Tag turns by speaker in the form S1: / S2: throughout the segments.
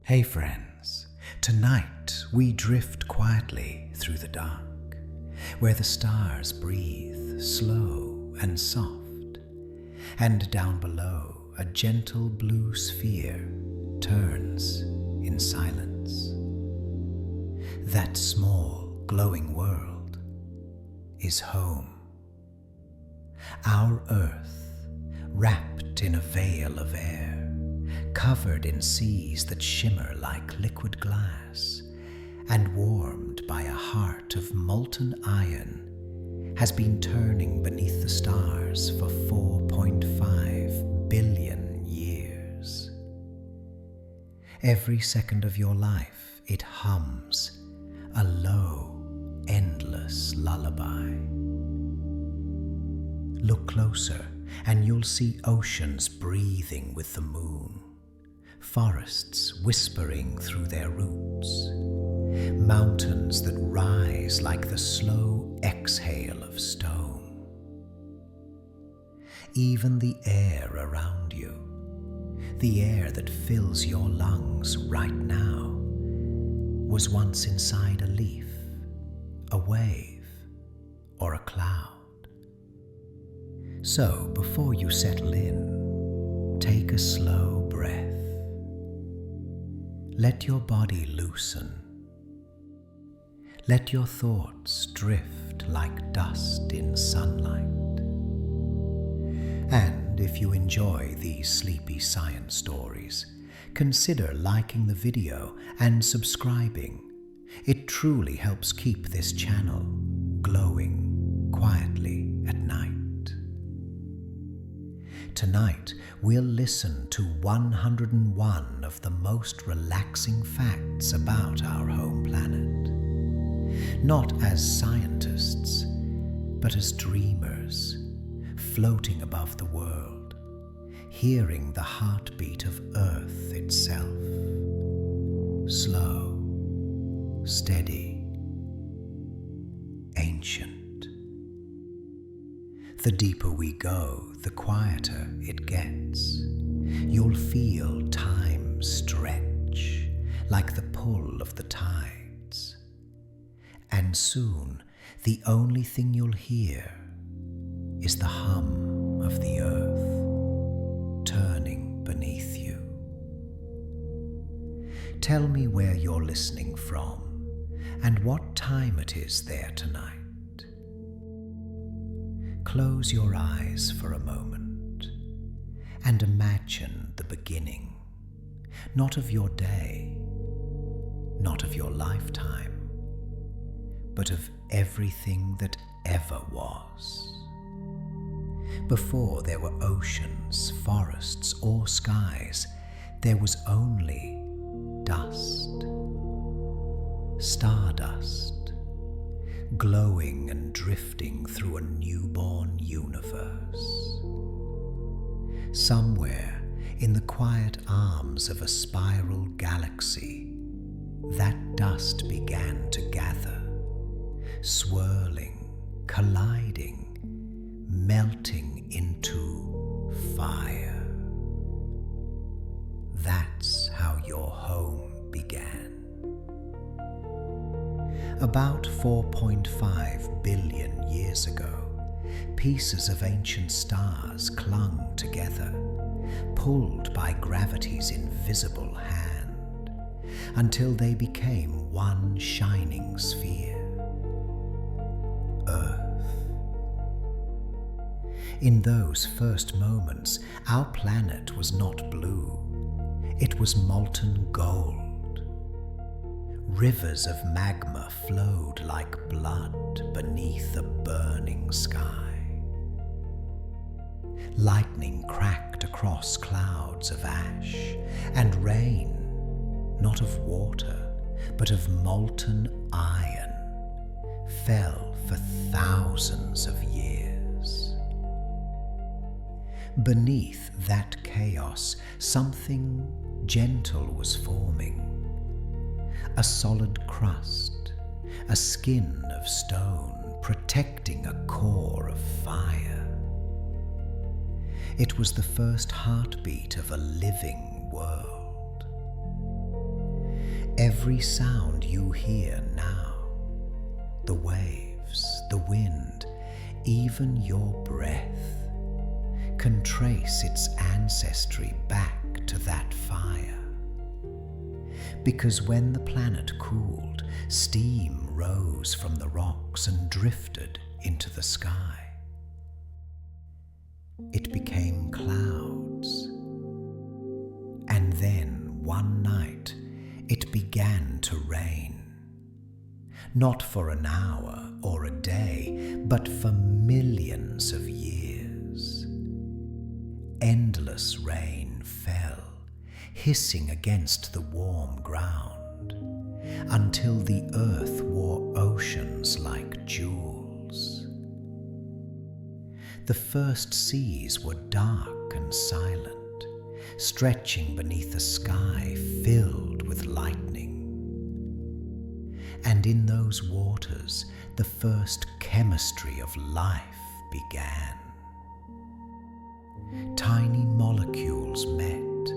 S1: Hey friends, tonight we drift quietly through the dark, where the stars breathe slow and soft, and down below a gentle blue sphere turns in silence. That small glowing world is home. Our earth, wrapped in a veil of air, covered in seas that shimmer like liquid glass, and warmed by a heart of molten iron, has been turning beneath the stars for 4.5 billion years. Every second of your life it hums a low, endless lullaby. Look closer and you'll see oceans breathing with the moon, forests whispering through their roots, mountains that rise like the slow exhale of stone. Even the air around you, the air that fills your lungs right now, was once inside a leaf, a wave, or a cloud. So before you settle in, take a slow breath. Let your body loosen. Let your thoughts drift like dust in sunlight. And if you enjoy these sleepy science stories, consider liking the video and subscribing. It truly helps keep this channel glowing quietly at night. Tonight, we'll listen to 101 of the most relaxing facts about our home planet. Not as scientists, but as dreamers, floating above the world, hearing the heartbeat of Earth itself. Slow, steady, ancient. The deeper we go, the quieter it gets. You'll feel time stretch like the pull of the tides. And soon, the only thing you'll hear is the hum of the earth turning beneath you. Tell me where you're listening from and what time it is there tonight. Close your eyes for a moment and imagine the beginning, not of your day, not of your lifetime, but of everything that ever was. Before there were oceans, forests, or skies, there was only dust, stardust, glowing and drifting through a newborn universe. Somewhere in the quiet arms of a spiral galaxy, that dust began to gather, swirling, colliding, melting into fire. That's how your home began. About 4.5 billion years ago, pieces of ancient stars clung together, pulled by gravity's invisible hand, until they became one shining sphere, Earth. In those first moments, our planet was not blue, it was molten gold. Rivers of magma flowed like blood beneath a burning sky. Lightning cracked across clouds of ash, and rain, not of water, but of molten iron, fell for thousands of years. Beneath that chaos, something gentle was forming. A solid crust, a skin of stone protecting a core of fire. It was the first heartbeat of a living world. Every sound you hear now, the waves, the wind, even your breath, can trace its ancestry back to that fire. Because when the planet cooled, steam rose from the rocks and drifted into the sky. It became clouds. And then, one night, it began to rain. Not for an hour or a day, but for millions of years. Endless rain fell, hissing against the warm ground, until the earth wore oceans like jewels. The first seas were dark and silent, stretching beneath a sky filled with lightning. And in those waters, the first chemistry of life began. Tiny molecules met,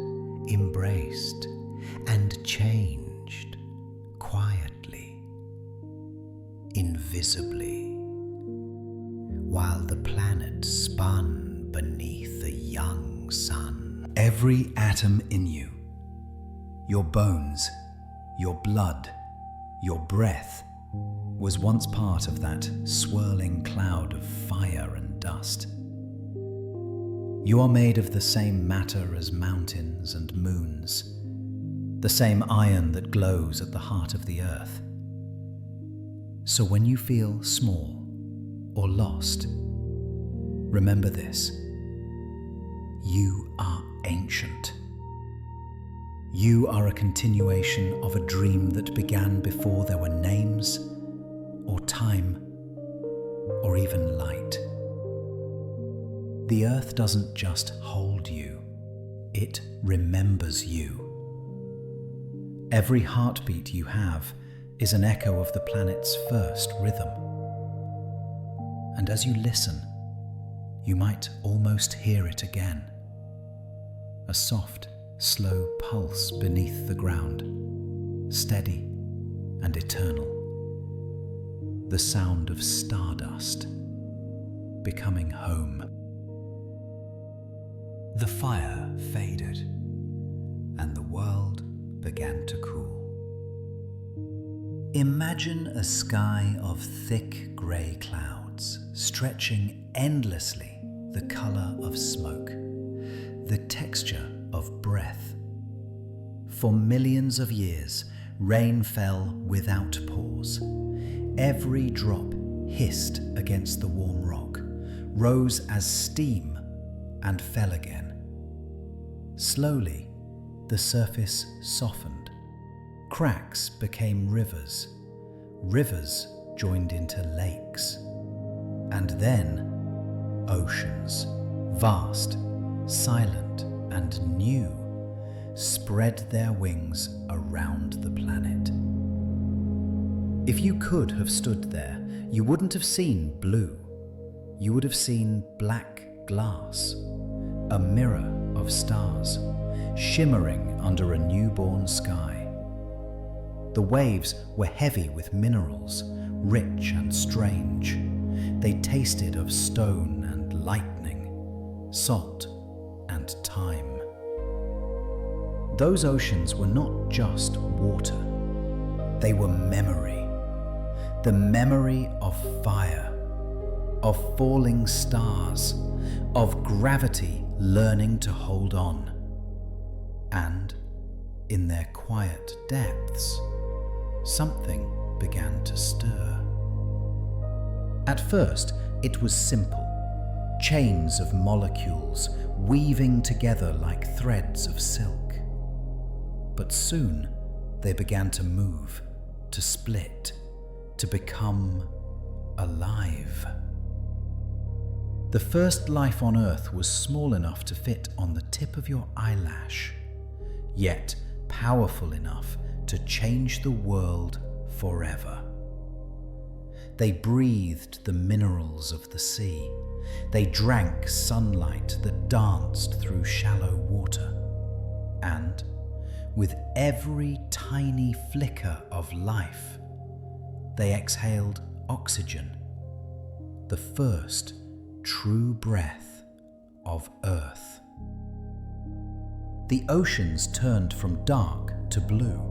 S1: embraced, and changed quietly, invisibly, while the planet spun beneath a young sun.
S2: Every atom in you, your bones, your blood, your breath, was once part of that swirling cloud of fire and dust. You are made of the same matter as mountains and moons, the same iron that glows at the heart of the earth. So when you feel small or lost, remember this: you are ancient. You are a continuation of a dream that began before there were names, or time, or even light. The earth doesn't just hold you, it remembers you. Every heartbeat you have is an echo of the planet's first rhythm. And as you listen, you might almost hear it again. A soft, slow pulse beneath the ground, steady and eternal. The sound of stardust becoming home. The fire faded, and the world began to cool. Imagine a sky of thick grey clouds, stretching endlessly, the colour of smoke, the texture of breath. For millions of years, rain fell without pause. Every drop hissed against the warm rock, rose as steam, and fell again. Slowly, the surface softened. Cracks became rivers. Rivers joined into lakes. And then, oceans, vast, silent, and new, spread their wings around the planet. If you could have stood there, you wouldn't have seen blue. You would have seen black glass, a mirror of stars, shimmering under a newborn sky. The waves were heavy with minerals, rich and strange. They tasted of stone and lightning, salt and time. Those oceans were not just water. They were memory. The memory of fire, of falling stars, of gravity learning to hold on. And in their quiet depths, something began to stir. At first, it was simple, chains of molecules weaving together like threads of silk. But soon, they began to move, to split, to become alive. The first life on Earth was small enough to fit on the tip of your eyelash, yet powerful enough to change the world forever. They breathed the minerals of the sea. They drank sunlight that danced through shallow water. And with every tiny flicker of life, they exhaled oxygen, the first true breath of Earth. The oceans turned from dark to blue.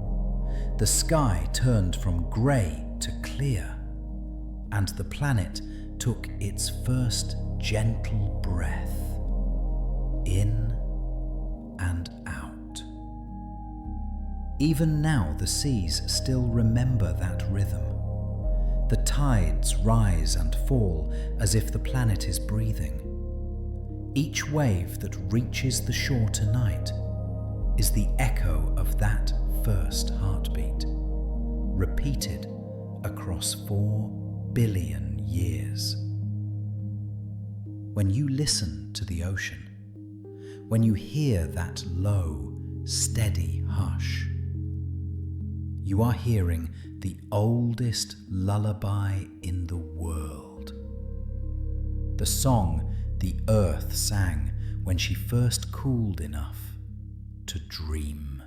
S2: The sky turned from grey to clear, and the planet took its first gentle breath, in and out. Even now the seas still remember that rhythm. The tides rise and fall as if the planet is breathing. Each wave that reaches the shore tonight is the echo of that first heartbeat, repeated across 4 billion years. When you listen to the ocean, when you hear that low, steady hush, you are hearing the oldest lullaby in the world. The song the earth sang when she first cooled enough to dream.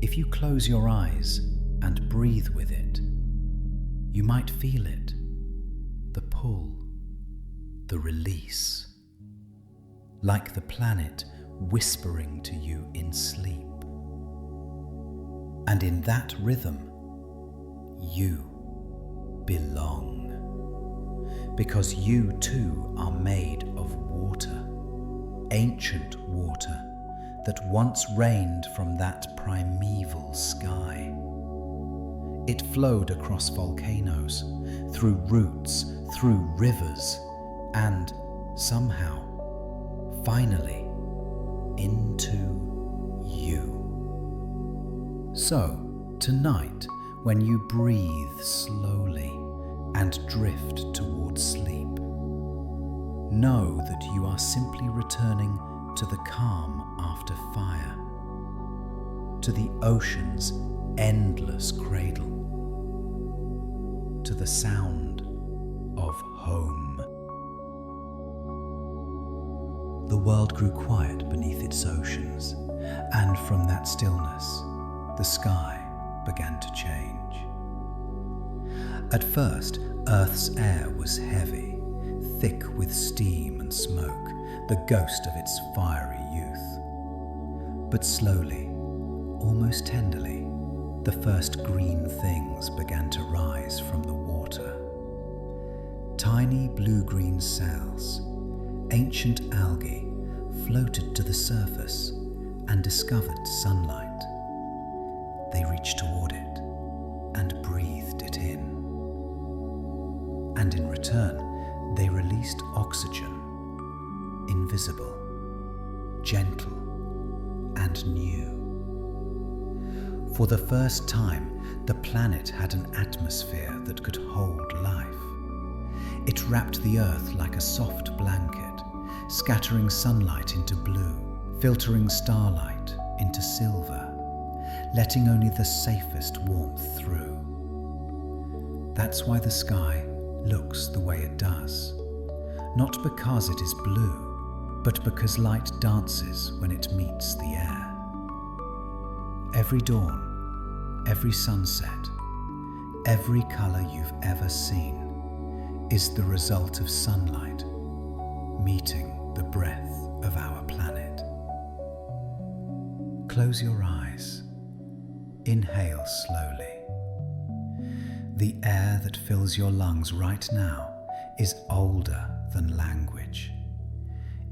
S2: If you close your eyes and breathe with it, you might feel it, the pull, the release, like the planet whispering to you in sleep. And in that rhythm, you belong. Because you too are made of water, ancient water that once rained from that primeval sky. It flowed across volcanoes, through roots, through rivers, and somehow, finally, into you. So, tonight, when you breathe slowly and drift towards sleep, know that you are simply returning to the calm after fire, to the ocean's endless cradle, to the sound of home. The world grew quiet beneath its oceans, and from that stillness, the sky began to change. At first, Earth's air was heavy, thick with steam and smoke, the ghost of its fiery youth. But slowly, almost tenderly, the first green things began to rise from the water. Tiny blue-green cells, ancient algae, floated to the surface and discovered sunlight. They reached toward it and breathed it in. And in return, they released oxygen, invisible, gentle, and new. For the first time, the planet had an atmosphere that could hold life. It wrapped the earth like a soft blanket, scattering sunlight into blue, filtering starlight into silver, letting only the safest warmth through. That's why the sky looks the way it does, not because it is blue, but because light dances when it meets the air. Every dawn, every sunset, every color you've ever seen is the result of sunlight meeting the breath of our planet. Close your eyes. Inhale slowly. The air that fills your lungs right now is older than language.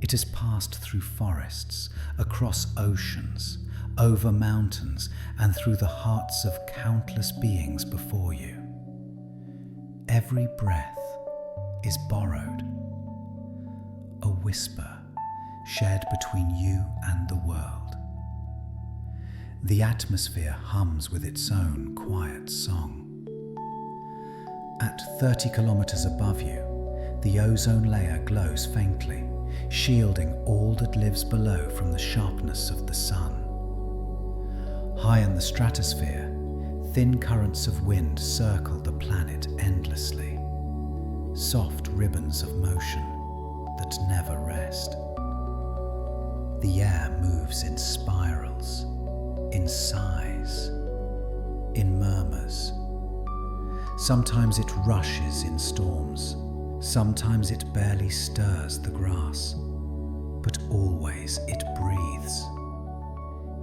S2: It has passed through forests, across oceans, over mountains, and through the hearts of countless beings before you. Every breath is borrowed, a whisper shared between you and the world. The atmosphere hums with its own quiet song. At 30 kilometers above you, the ozone layer glows faintly, shielding all that lives below from the sharpness of the sun. High in the stratosphere, thin currents of wind circle the planet endlessly, soft ribbons of motion that never rest. The air moves in spirals, in sighs, in murmurs. Sometimes it rushes in storms, sometimes it barely stirs the grass, but always it breathes,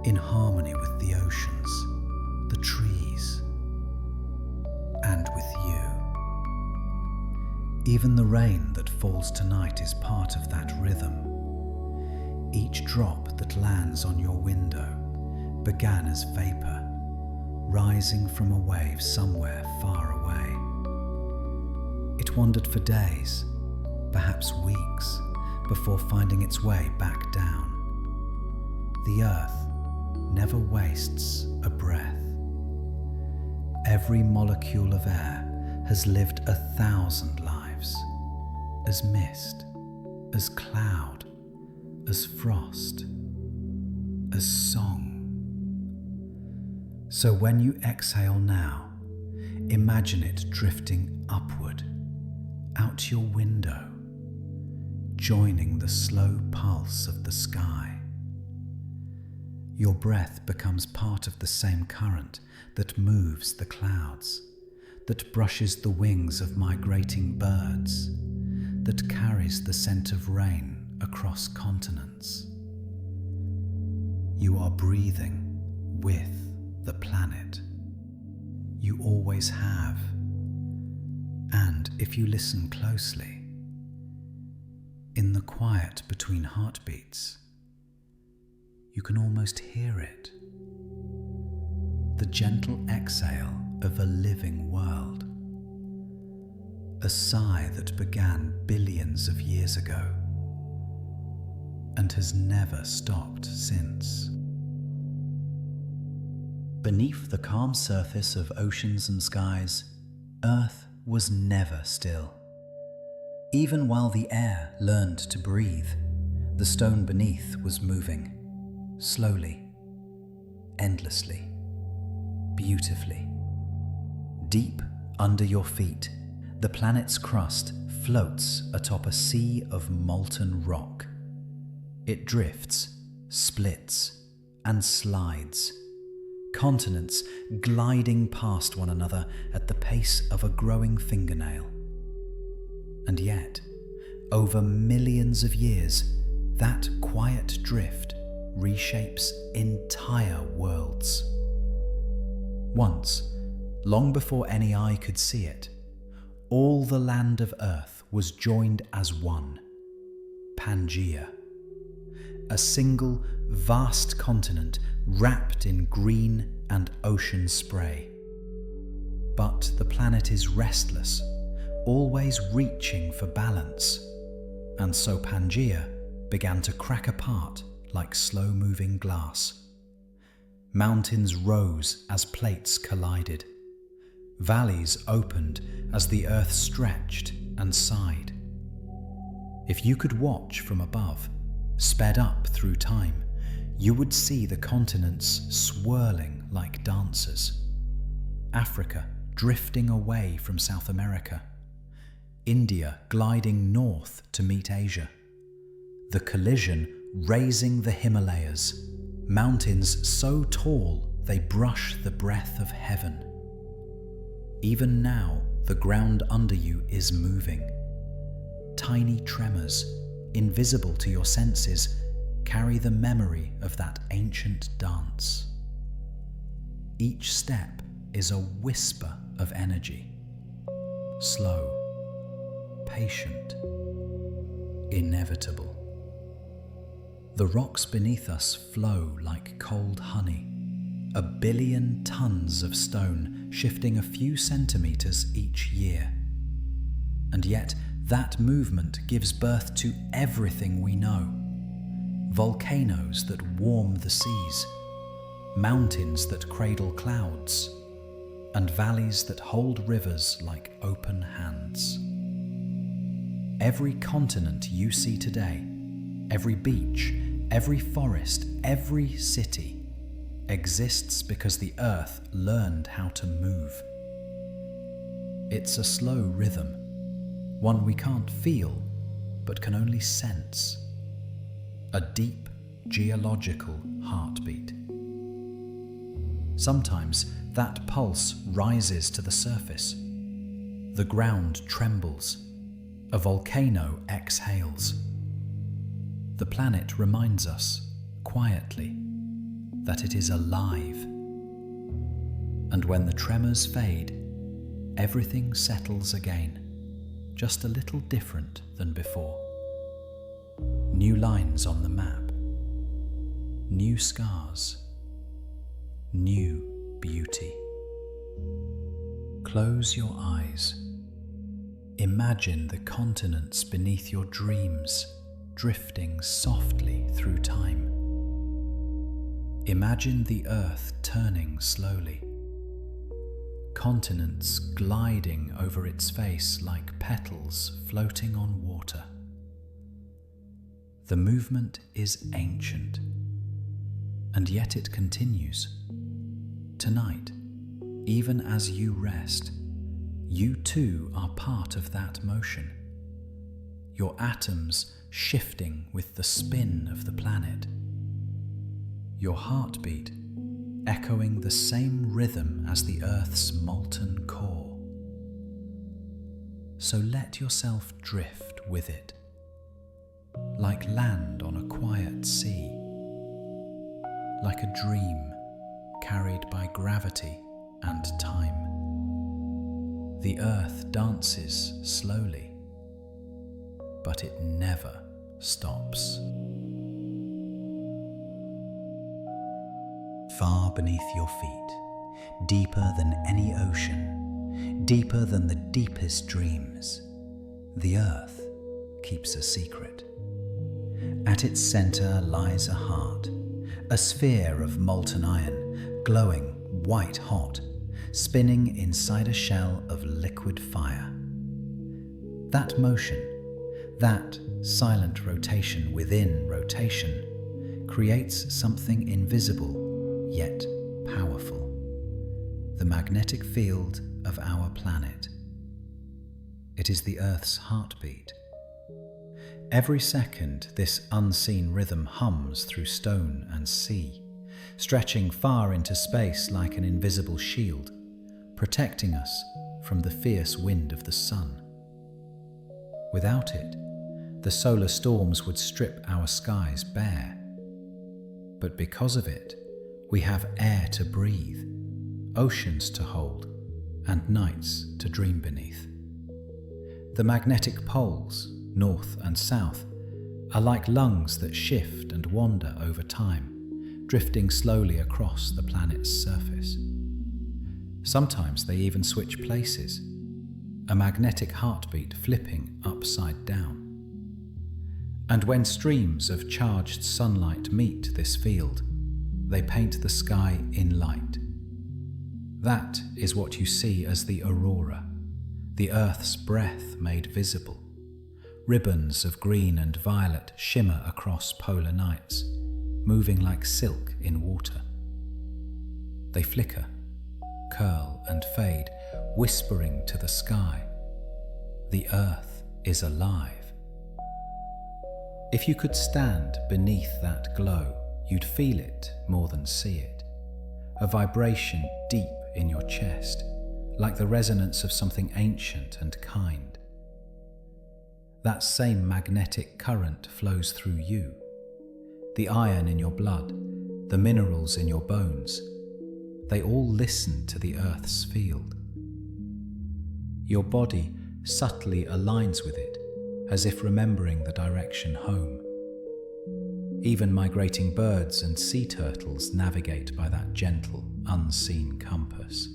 S2: in harmony with the oceans, the trees, and with you. Even the rain that falls tonight is part of that rhythm. Each drop that lands on your window began as vapor, rising from a wave somewhere far away. It wandered for days, perhaps weeks, before finding its way back down. The earth never wastes a breath. Every molecule of air has lived 1,000 lives, as mist, as cloud, as frost, as song. So when you exhale now, imagine it drifting upward, out your window, joining the slow pulse of the sky. Your breath becomes part of the same current that moves the clouds, that brushes the wings of migrating birds, that carries the scent of rain across continents. You are breathing with the planet. You always have. And if you listen closely, in the quiet between heartbeats, you can almost hear it. The gentle exhale of a living world. A sigh that began billions of years ago and has never stopped since. Beneath the calm surface of oceans and skies, Earth was never still. Even while the air learned to breathe, the stone beneath was moving, slowly, endlessly, beautifully. Deep under your feet, the planet's crust floats atop a sea of molten rock. It drifts, splits, and slides, continents gliding past one another at the pace of a growing fingernail. And yet, over millions of years, that quiet drift reshapes entire worlds. Once, long before any eye could see it, all the land of Earth was joined as one, Pangaea, a single vast continent wrapped in green and ocean spray. But the planet is restless, always reaching for balance, and so Pangaea began to crack apart like slow-moving glass. Mountains rose as plates collided. Valleys opened as the earth stretched and sighed. If you could watch from above, sped up through time, you would see the continents swirling like dancers. Africa drifting away from South America. India gliding north to meet Asia. The collision raising the Himalayas, mountains so tall they brush the breath of heaven. Even now, the ground under you is moving. Tiny tremors, invisible to your senses, carry the memory of that ancient dance. Each step is a whisper of energy. Slow, patient, inevitable. The rocks beneath us flow like cold honey, 1 billion tons of stone shifting a few centimeters each year. And yet, that movement gives birth to everything we know. Volcanoes that warm the seas, mountains that cradle clouds, and valleys that hold rivers like open hands. Every continent you see today, every beach, every forest, every city, exists because the earth learned how to move. It's a slow rhythm, one we can't feel, but can only sense. A deep geological heartbeat. Sometimes that pulse rises to the surface. The ground trembles. A volcano exhales. The planet reminds us, quietly, that it is alive. And when the tremors fade, everything settles again, just a little different than before. New lines on the map, new scars, new beauty. Close your eyes. Imagine the continents beneath your dreams drifting softly through time. Imagine the earth turning slowly, continents gliding over its face like petals floating on water. The movement is ancient, and yet it continues. Tonight, even as you rest, you too are part of that motion. Your atoms shifting with the spin of the planet. Your heartbeat echoing the same rhythm as the Earth's molten core. So let yourself drift with it, like land on a quiet sea, like a dream carried by gravity and time. The Earth dances slowly, but it never stops. Far beneath your feet, deeper than any ocean, deeper than the deepest dreams, the Earth keeps a secret. At its center lies a heart, a sphere of molten iron, glowing white hot, spinning inside a shell of liquid fire. That motion, that silent rotation within rotation, creates something invisible yet powerful. The magnetic field of our planet. It is the Earth's heartbeat. Every second, this unseen rhythm hums through stone and sea, stretching far into space like an invisible shield, protecting us from the fierce wind of the sun. Without it, the solar storms would strip our skies bare. But because of it, we have air to breathe, oceans to hold, and nights to dream beneath. The magnetic poles, north and south, are like lungs that shift and wander over time, drifting slowly across the planet's surface. Sometimes they even switch places, a magnetic heartbeat flipping upside down. And when streams of charged sunlight meet this field, they paint the sky in light. That is what you see as the aurora, the Earth's breath made visible. Ribbons of green and violet shimmer across polar nights, moving like silk in water. They flicker, curl and fade, whispering to the sky, "The Earth is alive." If you could stand beneath that glow, you'd feel it more than see it, a vibration deep in your chest, like the resonance of something ancient and kind. That same magnetic current flows through you. The iron in your blood, the minerals in your bones, they all listen to the Earth's field. Your body subtly aligns with it, as if remembering the direction home. Even migrating birds and sea turtles navigate by that gentle, unseen compass.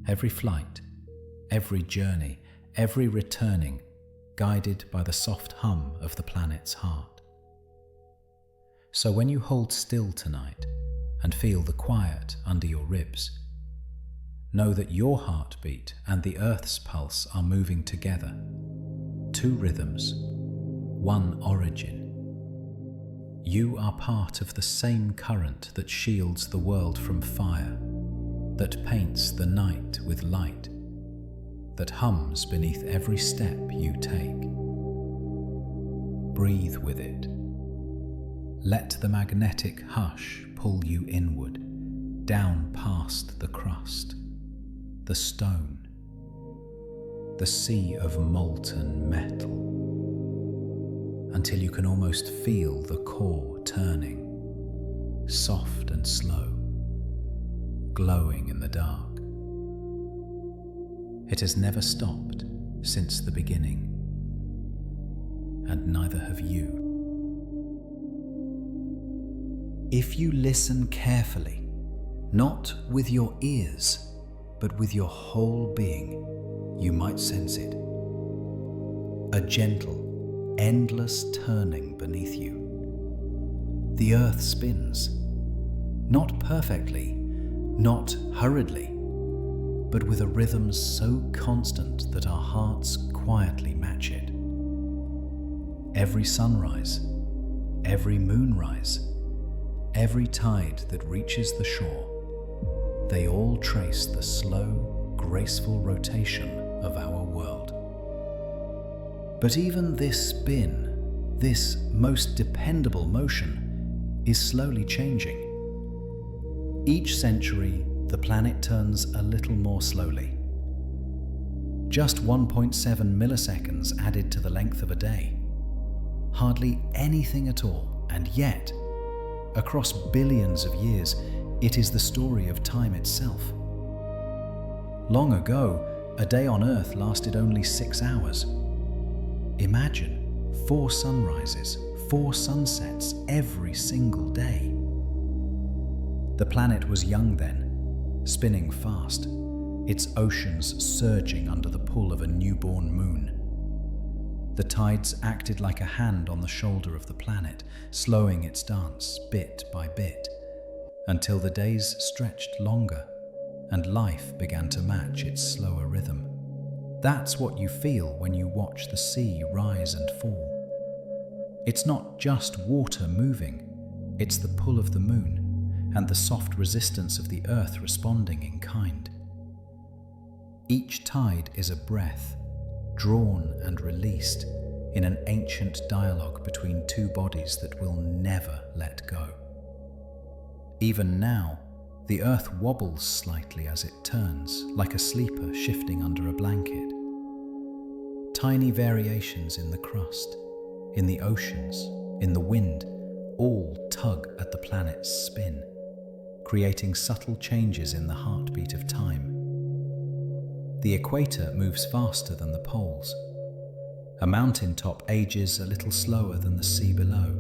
S2: Every flight, every journey, every returning, guided by the soft hum of the planet's heart. So when you hold still tonight and feel the quiet under your ribs, know that your heartbeat and the Earth's pulse are moving together. Two rhythms, one origin. You are part of the same current that shields the world from fire, that paints the night with light, that hums beneath every step you take. Breathe with it. Let the magnetic hush pull you inward, down past the crust, the stone, the sea of molten metal, until you can almost feel the core turning, soft and slow, glowing in the dark. It has never stopped since the beginning, and neither have you. If you listen carefully, not with your ears, but with your whole being, you might sense it. A gentle, endless turning beneath you. The earth spins, not perfectly, not hurriedly, but with a rhythm so constant that our hearts quietly match it. Every sunrise, every moonrise, every tide that reaches the shore, they all trace the slow, graceful rotation of our world. But even this spin, this most dependable motion, is slowly changing. Each century, the planet turns a little more slowly. Just 1.7 milliseconds added to the length of a day. Hardly anything at all, and yet, across billions of years, it is the story of time itself. Long ago, a day on Earth lasted only 6 hours. Imagine 4 sunrises, 4 sunsets every single day. The planet was young then, spinning fast, its oceans surging under the pull of a newborn moon. The tides acted like a hand on the shoulder of the planet, slowing its dance bit by bit, until the days stretched longer and life began to match its slower rhythm. That's what you feel when you watch the sea rise and fall. It's not just water moving, it's the pull of the moon and the soft resistance of the earth responding in kind. Each tide is a breath, drawn and released in an ancient dialogue between 2 bodies that will never let go. Even now, the earth wobbles slightly as it turns, like a sleeper shifting under a blanket. Tiny variations in the crust, in the oceans, in the wind, all tug at the planet's spin, creating subtle changes in the heartbeat of time. The equator moves faster than the poles. A mountaintop ages a little slower than the sea below.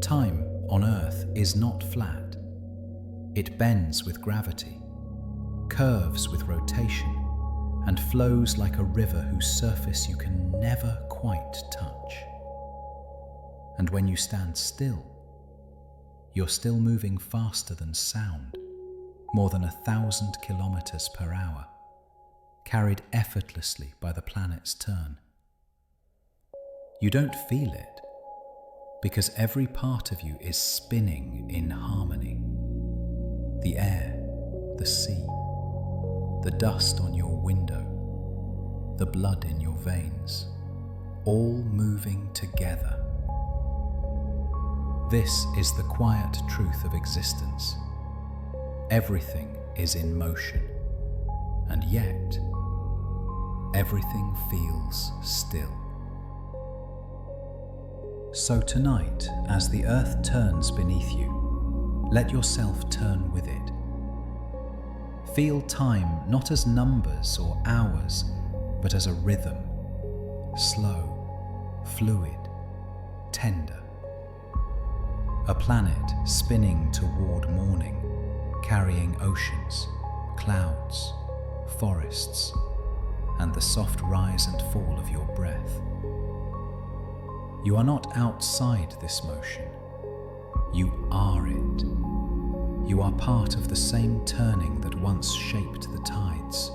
S2: Time on Earth is not flat. It bends with gravity, curves with rotation, and flows like a river whose surface you can never quite touch. And when you stand still, you're still moving faster than sound, more than 1,000 kilometers per hour, carried effortlessly by the planet's turn. You don't feel it, because every part of you is spinning in harmony. The air, the sea, the dust on your window, the blood in your veins, all moving together. This is the quiet truth of existence. Everything is in motion, and yet everything feels still. So tonight, as the earth turns beneath you, let yourself turn with it. Feel time not as numbers or hours, but as a rhythm, slow, fluid, tender. A planet spinning toward morning, carrying oceans, clouds, forests, and the soft rise and fall of your breath. You are not outside this motion. You are it. You are part of the same turning that once shaped the tides,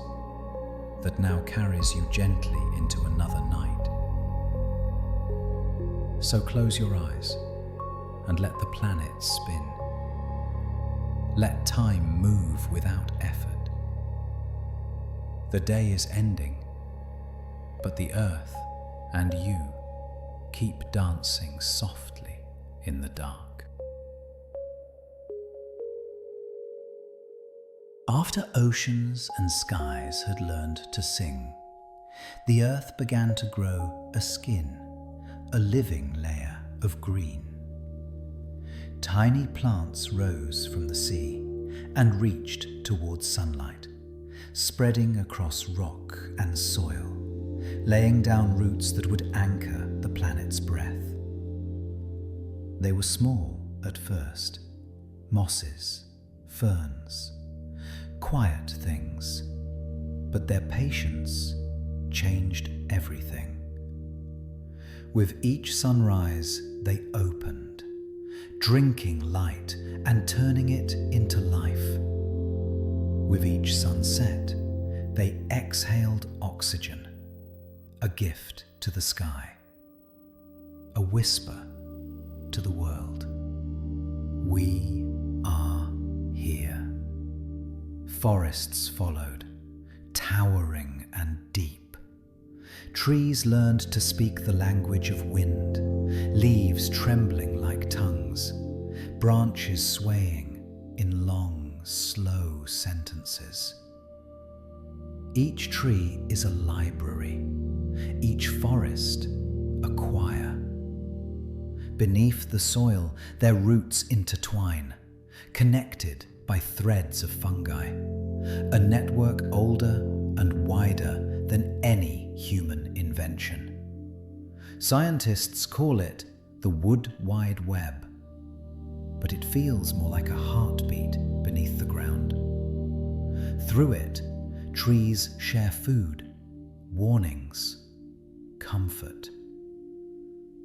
S2: that now carries you gently into another night. So close your eyes and let the planet spin. Let time move without effort. The day is ending, but the earth and you keep dancing softly in the dark. After oceans and skies had learned to sing, the earth began to grow a skin, a living layer of green. Tiny plants rose from the sea and reached towards sunlight, spreading across rock and soil, laying down roots that would anchor the planet's breath. They were small at first, mosses, ferns, quiet things, but their patience changed everything. With each sunrise, they opened, drinking light and turning it into life. With each sunset, they exhaled oxygen, a gift to the sky, a whisper to the world. We are here. Forests followed, towering and deep. Trees learned to speak the language of wind, leaves trembling like tongues, branches swaying in long, slow sentences. Each tree is a library, each forest a choir. Beneath the soil, their roots intertwine, connected by threads of fungi, a network older and wider than any human invention. Scientists call it the Wood Wide Web, but it feels more like a heartbeat beneath the ground. Through it, trees share food, warnings, comfort.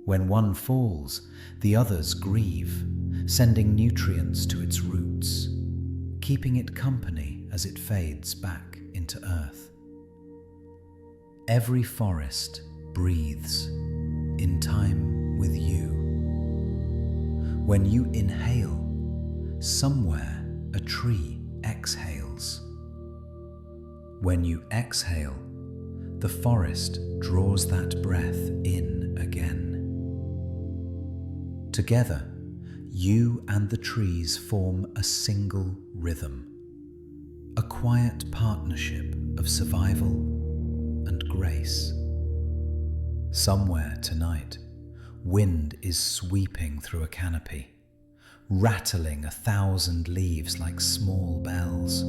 S2: When one falls, the others grieve, sending nutrients to its roots, keeping it company as it fades back into earth. Every forest breathes in time with you. When you inhale, somewhere a tree exhales. When you exhale, the forest draws that breath in again. Together, you and the trees form a single rhythm, a quiet partnership of survival and grace. Somewhere tonight, wind is sweeping through a canopy, rattling 1,000 leaves like small bells.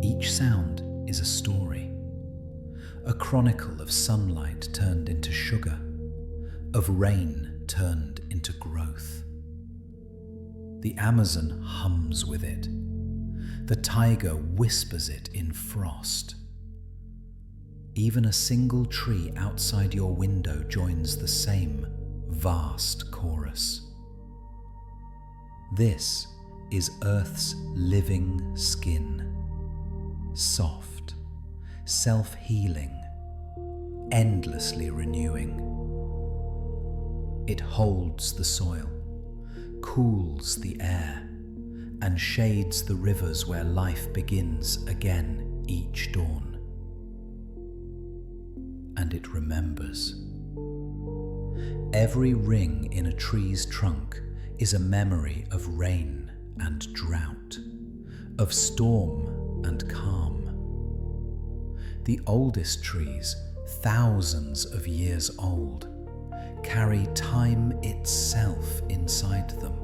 S2: Each sound is a story, a chronicle of sunlight turned into sugar, of rain turned into growth. The Amazon hums with it. The tiger whispers it in frost. Even a single tree outside your window joins the same vast chorus. This is Earth's living skin, soft, self-healing, endlessly renewing. It holds the soil, cools the air, and shades the rivers where life begins again each dawn. And it remembers. Every ring in a tree's trunk is a memory of rain and drought, of storm and calm. The oldest trees, thousands of years old, carry time itself inside them,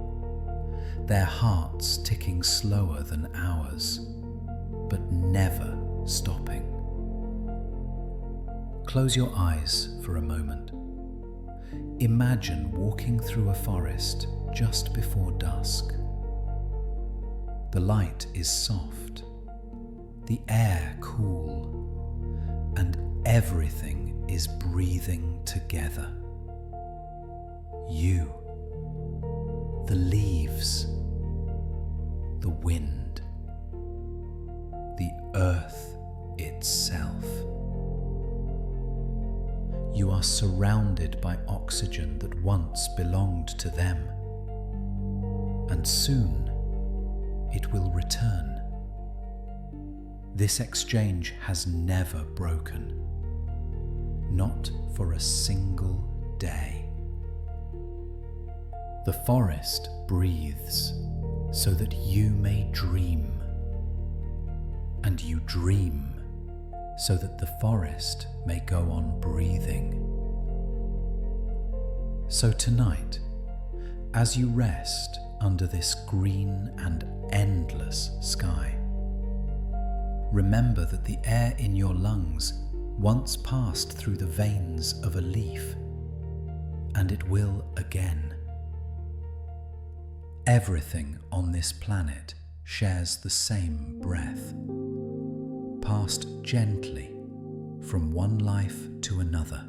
S2: their hearts ticking slower than ours, but never stopping. Close your eyes for a moment. Imagine walking through a forest just before dusk. The light is soft, the air cool, and everything is breathing together. You, the leaves, the wind, the earth itself. You are surrounded by oxygen that once belonged to them, and soon it will return. This exchange has never broken, not for a single day. The forest breathes so that you may dream, and you dream so that the forest may go on breathing. So tonight, as you rest under this green and endless sky, remember that the air in your lungs once passed through the veins of a leaf, and it will again. Everything on this planet shares the same breath, passed gently from one life to another,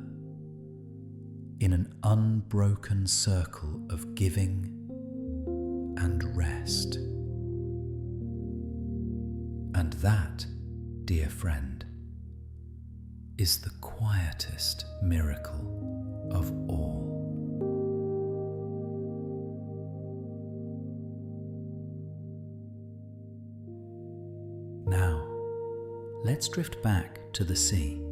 S2: in an unbroken circle of giving and rest. And that, dear friend, is the quietest miracle of all. Now, let's drift back to the sea,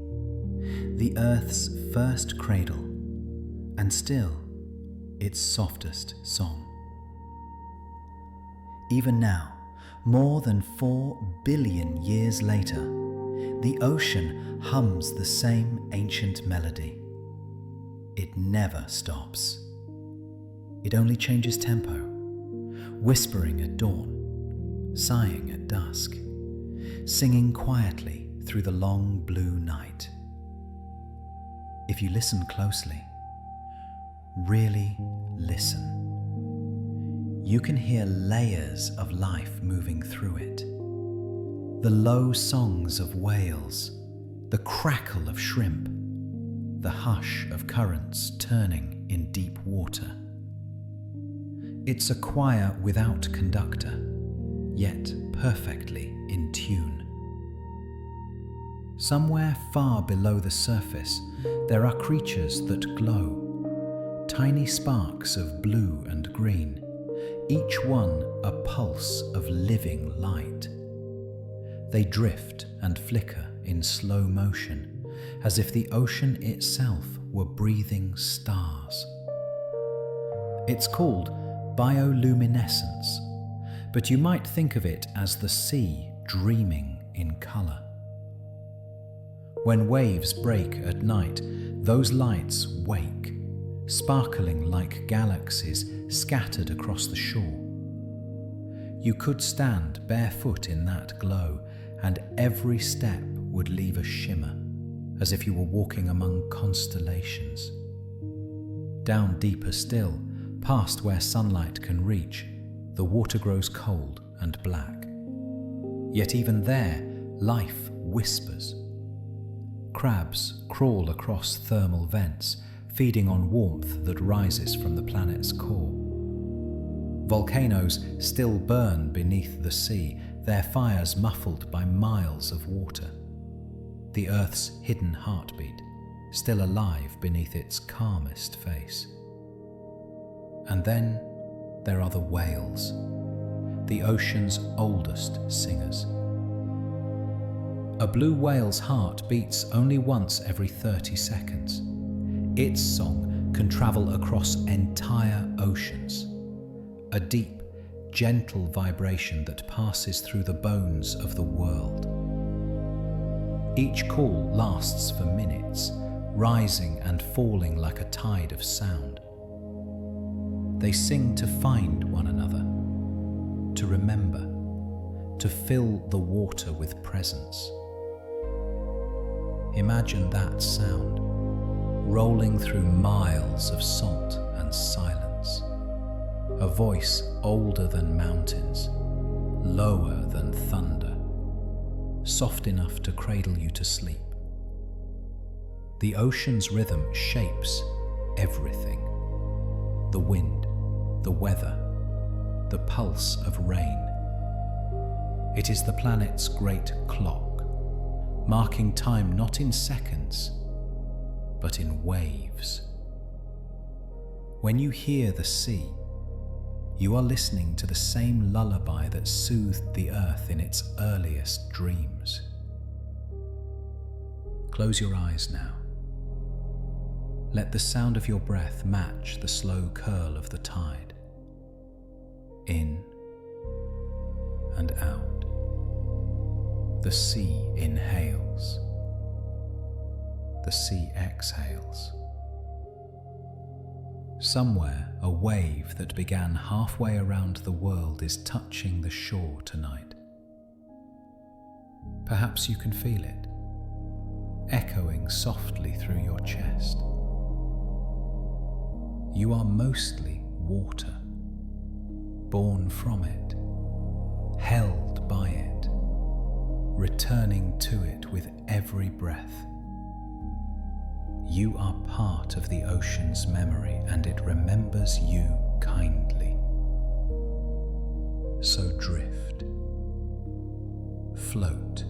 S2: the Earth's first cradle, and still its softest song. Even now, more than 4 billion years later, the ocean hums the same ancient melody. It never stops. It only changes tempo, whispering at dawn, sighing at dusk, singing quietly through the long blue night. If you listen closely, really listen, you can hear layers of life moving through it. The low songs of whales, the crackle of shrimp, the hush of currents turning in deep water. It's a choir without conductor, yet perfectly in tune. Somewhere far below the surface, there are creatures that glow, tiny sparks of blue and green, each one a pulse of living light. They drift and flicker in slow motion, as if the ocean itself were breathing stars. It's called bioluminescence, but you might think of it as the sea dreaming in colour. When waves break at night, those lights wake, sparkling like galaxies scattered across the shore. You could stand barefoot in that glow, and every step would leave a shimmer, as if you were walking among constellations. Down deeper still, past where sunlight can reach, the water grows cold and black. Yet even there, life whispers. Crabs crawl across thermal vents, feeding on warmth that rises from the planet's core. Volcanoes still burn beneath the sea, their fires muffled by miles of water. The Earth's hidden heartbeat, still alive beneath its calmest face. And then there are the whales, the ocean's oldest singers. A blue whale's heart beats only once every 30 seconds. Its song can travel across entire oceans, a deep, gentle vibration that passes through the bones of the world. Each call lasts for minutes, rising and falling like a tide of sound. They sing to find one another, to remember, to fill the water with presence. Imagine that sound, rolling through miles of salt and silence. A voice older than mountains, lower than thunder, soft enough to cradle you to sleep. The ocean's rhythm shapes everything. The wind, the weather, the pulse of rain. It is the planet's great clock, marking time not in seconds, but in waves. When you hear the sea, you are listening to the same lullaby that soothed the earth in its earliest dreams. Close your eyes now. Let the sound of your breath match the slow curl of the tide. In and out.
S1: The sea inhales. The sea exhales. Somewhere, a wave that began halfway around the world is touching the shore tonight. Perhaps you can feel it, echoing softly through your chest. You are mostly water, born from it, held by it, returning to it with every breath. You are part of the ocean's memory, and it remembers you kindly. So drift, float,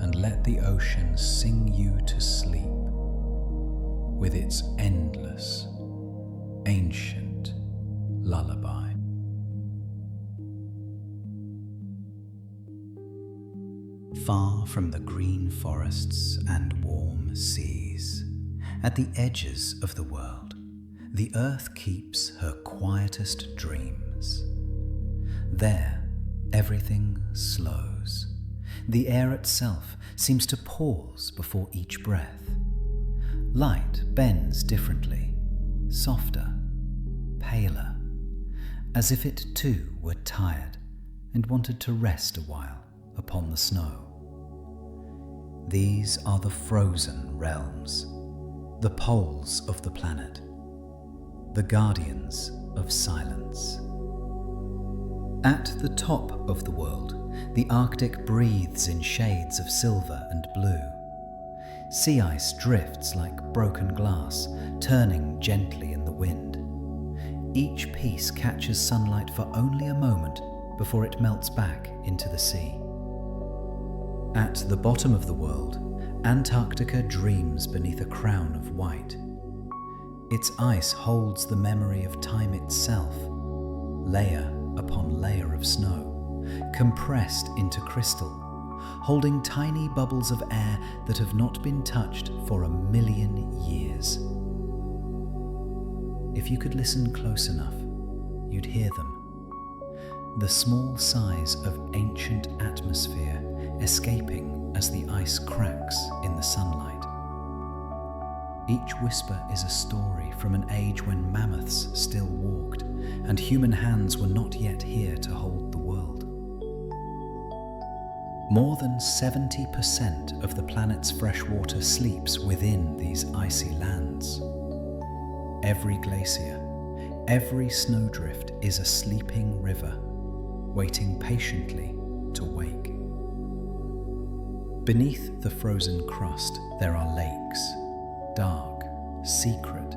S1: and let the ocean sing you to sleep with its endless, ancient lullaby.
S2: Far from the green forests and warm seas, at the edges of the world, the earth keeps her quietest dreams. There, everything slows. The air itself seems to pause before each breath. Light bends differently, softer, paler, as if it too were tired and wanted to rest a while upon the snow. These are the frozen realms, the poles of the planet, the guardians of silence. At the top of the world, the Arctic breathes in shades of silver and blue. Sea ice drifts like broken glass, turning gently in the wind. Each piece catches sunlight for only a moment before it melts back into the sea. At the bottom of the world, Antarctica dreams beneath a crown of white. Its ice holds the memory of time itself, layer upon layer of snow, compressed into crystal, holding tiny bubbles of air that have not been touched for 1,000,000 years. If you could listen close enough, you'd hear them. The small sighs of ancient atmosphere escaping as the ice cracks in the sunlight. Each whisper is a story from an age when mammoths still walked and human hands were not yet here to hold the world. More than 70% of the planet's fresh water sleeps within these icy lands. Every glacier, every snowdrift is a sleeping river, waiting patiently to wake. Beneath the frozen crust, there are lakes, dark, secret,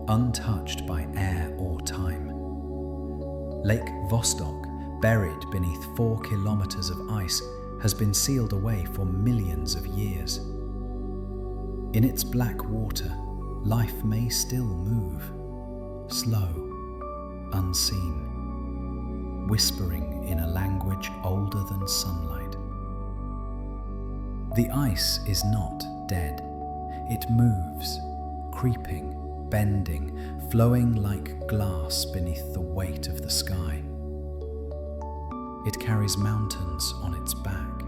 S2: untouched by air or time. Lake Vostok, buried beneath 4 kilometers of ice, has been sealed away for millions of years. In its black water, life may still move, slow, unseen, whispering in a language older than sunlight. The ice is not dead. It moves, creeping, bending, flowing like glass beneath the weight of the sky. It carries mountains on its back,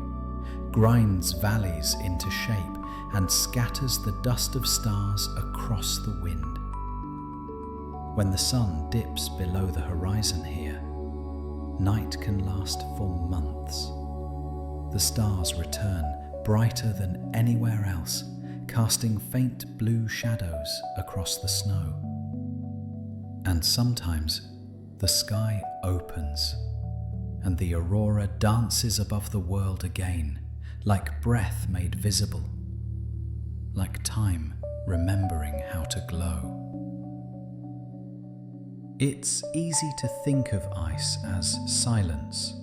S2: grinds valleys into shape, and scatters the dust of stars across the wind. When the sun dips below the horizon here, night can last for months. The stars return, brighter than anywhere else, casting faint blue shadows across the snow. And sometimes the sky opens, and the aurora dances above the world again, like breath made visible, like time remembering how to glow. It's easy to think of ice as silence,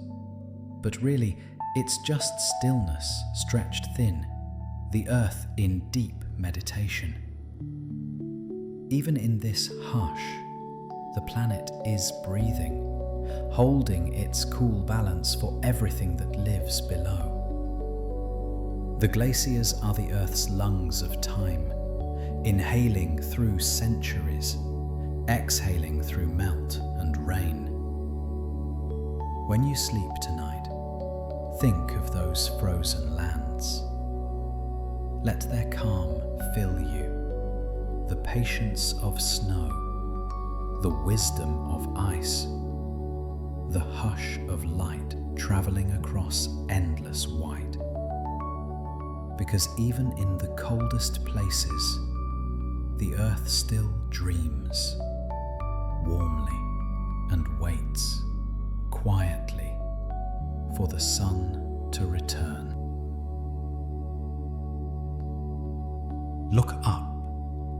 S2: but really it's just stillness stretched thin, the earth in deep meditation. Even in this hush, the planet is breathing, holding its cool balance for everything that lives below. The glaciers are the Earth's lungs of time, inhaling through centuries, exhaling through melt and rain. When you sleep tonight, Think of those frozen lands. Let their calm fill you, the patience of snow, the wisdom of ice, the hush of light traveling across endless white. Because even in the coldest places, the earth still dreams, warmly, and waits quietly for the sun to return. Look up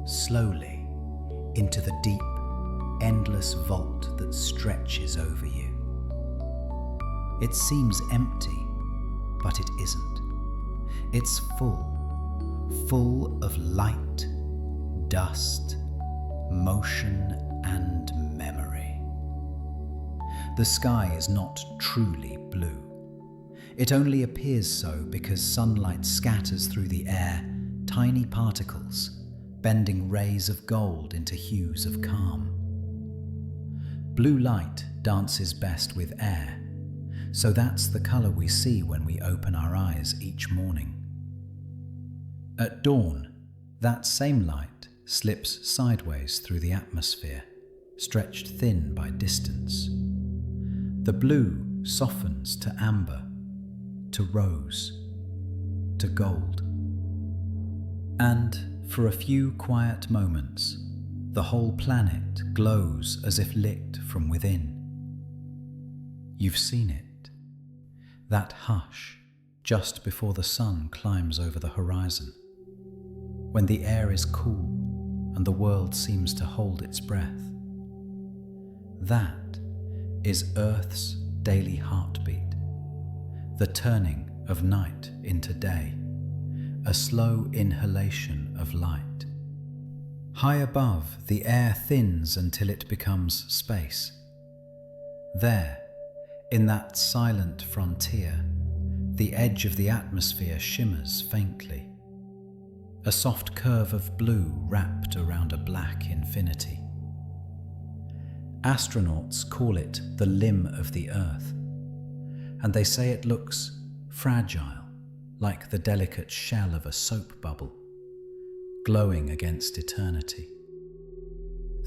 S2: slowly into the deep, endless vault that stretches over you. It seems empty, but it isn't. It's full of light, dust, motion, and memory. The sky is not truly blue. It only appears so because sunlight scatters through the air tiny particles, bending rays of gold into hues of calm. Blue light dances best with air, so that's the color we see when we open our eyes each morning. At dawn, that same light slips sideways through the atmosphere, stretched thin by distance. The blue softens to amber, to rose, to gold. And for a few quiet moments, the whole planet glows as if lit from within. You've seen it, that hush just before the sun climbs over the horizon, when the air is cool and the world seems to hold its breath. That is Earth's daily heartbeat, the turning of night into day, a slow inhalation of light. High above, the air thins until it becomes space. There, in that silent frontier, the edge of the atmosphere shimmers faintly, a soft curve of blue wrapped around a black infinity. Astronauts call it the limb of the Earth, and they say it looks fragile, like the delicate shell of a soap bubble, glowing against eternity.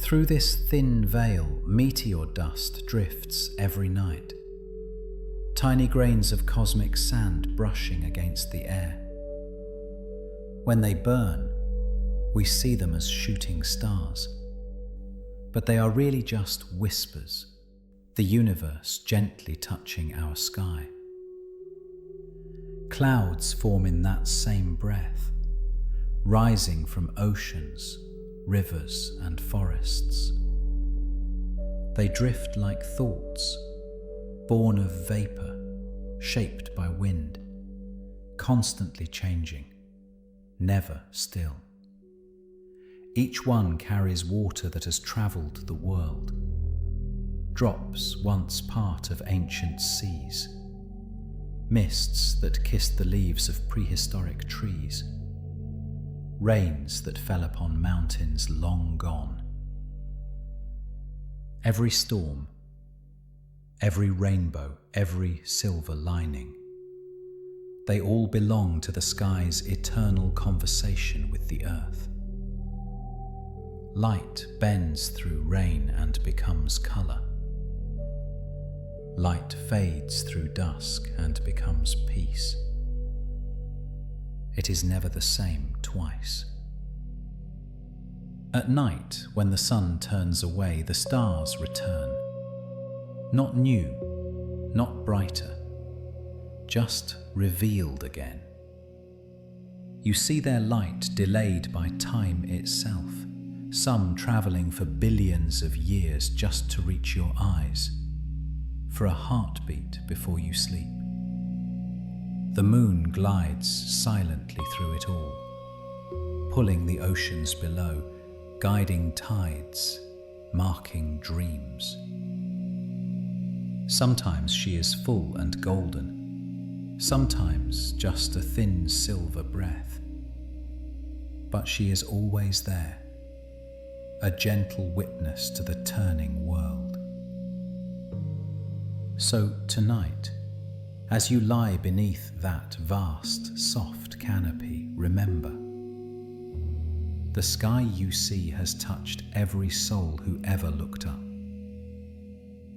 S2: Through this thin veil, meteor dust drifts every night, tiny grains of cosmic sand brushing against the air. When they burn, we see them as shooting stars, but they are really just whispers, the universe gently touching our sky. Clouds form in that same breath, rising from oceans, rivers, and forests. They drift like thoughts, born of vapor, shaped by wind, constantly changing, never still. Each one carries water that has traveled the world, drops once part of ancient seas, mists that kissed the leaves of prehistoric trees, rains that fell upon mountains long gone. Every storm, every rainbow, every silver lining, they all belong to the sky's eternal conversation with the earth. Light bends through rain and becomes color. Light fades through dusk and becomes peace. It is never the same twice. At night, when the sun turns away, the stars return. Not new, not brighter, just revealed again. You see their light delayed by time itself, some traveling for billions of years just to reach your eyes, for a heartbeat before you sleep. The moon glides silently through it all, pulling the oceans below, guiding tides, marking dreams. Sometimes she is full and golden, sometimes just a thin silver breath. But she is always there, a gentle witness to the turning world. So tonight, As you lie beneath that vast, soft canopy, remember, the sky you see has touched every soul who ever looked up.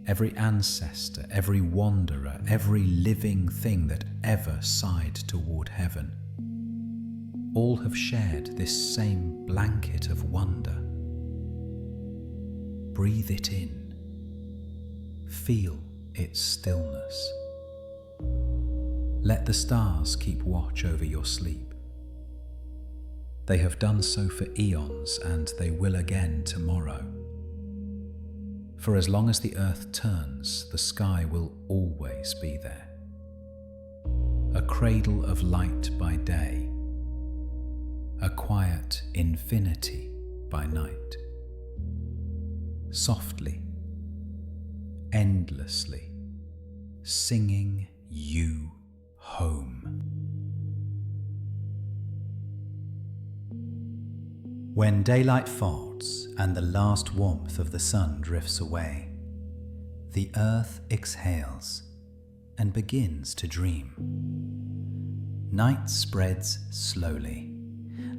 S2: Every ancestor, every wanderer, every living thing that ever sighed toward heaven. All have shared this same blanket of wonder. Breathe it in. Feel its stillness. Let the stars keep watch over your sleep. They have done so for eons, and they will again tomorrow. For as long as the earth turns, the sky will always be there. A cradle of light by day, a quiet infinity by night. Softly, endlessly, singing you home. When daylight falls and the last warmth of the sun drifts away, the earth exhales and begins to dream. Night spreads slowly,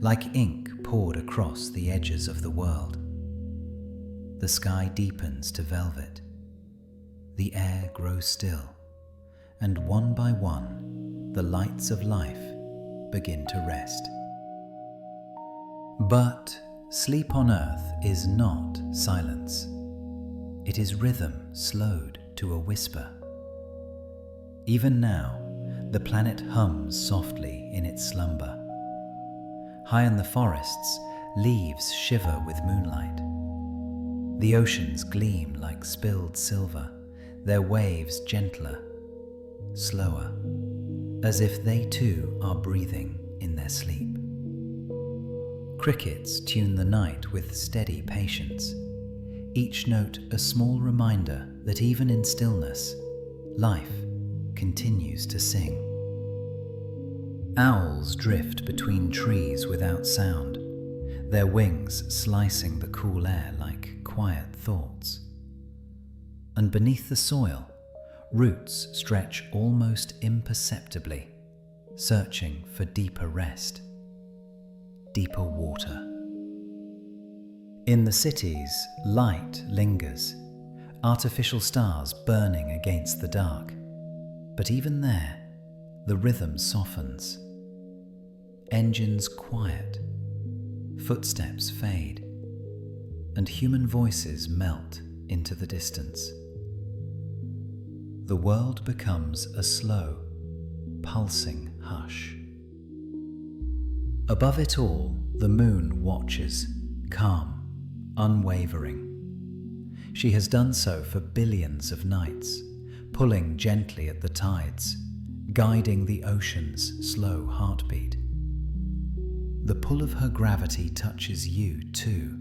S2: like ink poured across the edges of the world. The sky deepens to velvet. The air grows still, and one by one, the lights of life begin to rest. But sleep on earth is not silence. It is rhythm slowed to a whisper. Even now, the planet hums softly in its slumber. High in the forests, leaves shiver with moonlight. The oceans gleam like spilled silver, their waves gentler, slower, as if they too are breathing in their sleep. Crickets tune the night with steady patience, each note a small reminder that even in stillness, life continues to sing. Owls drift between trees without sound, their wings slicing the cool air like quiet thoughts. And beneath the soil, roots stretch almost imperceptibly, searching for deeper rest, deeper water. In the cities, light lingers, artificial stars burning against the dark. But even there, the rhythm softens. Engines quiet, footsteps fade, and human voices melt into the distance. The world becomes a slow, pulsing hush. Above it all, the moon watches, calm, unwavering. She has done so for billions of nights, pulling gently at the tides, guiding the ocean's slow heartbeat. The pull of her gravity touches you too,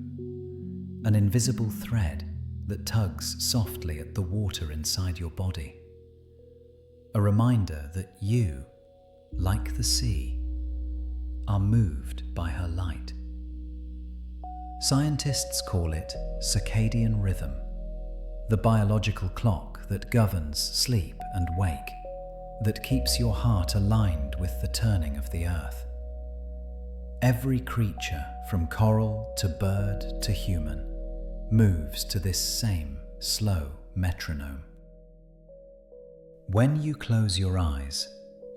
S2: an invisible thread that tugs softly at the water inside your body. A reminder that you, like the sea, are moved by her light. Scientists call it circadian rhythm, the biological clock that governs sleep and wake, that keeps your heart aligned with the turning of the earth. Every creature, from coral to bird to human, moves to this same slow metronome. When you close your eyes,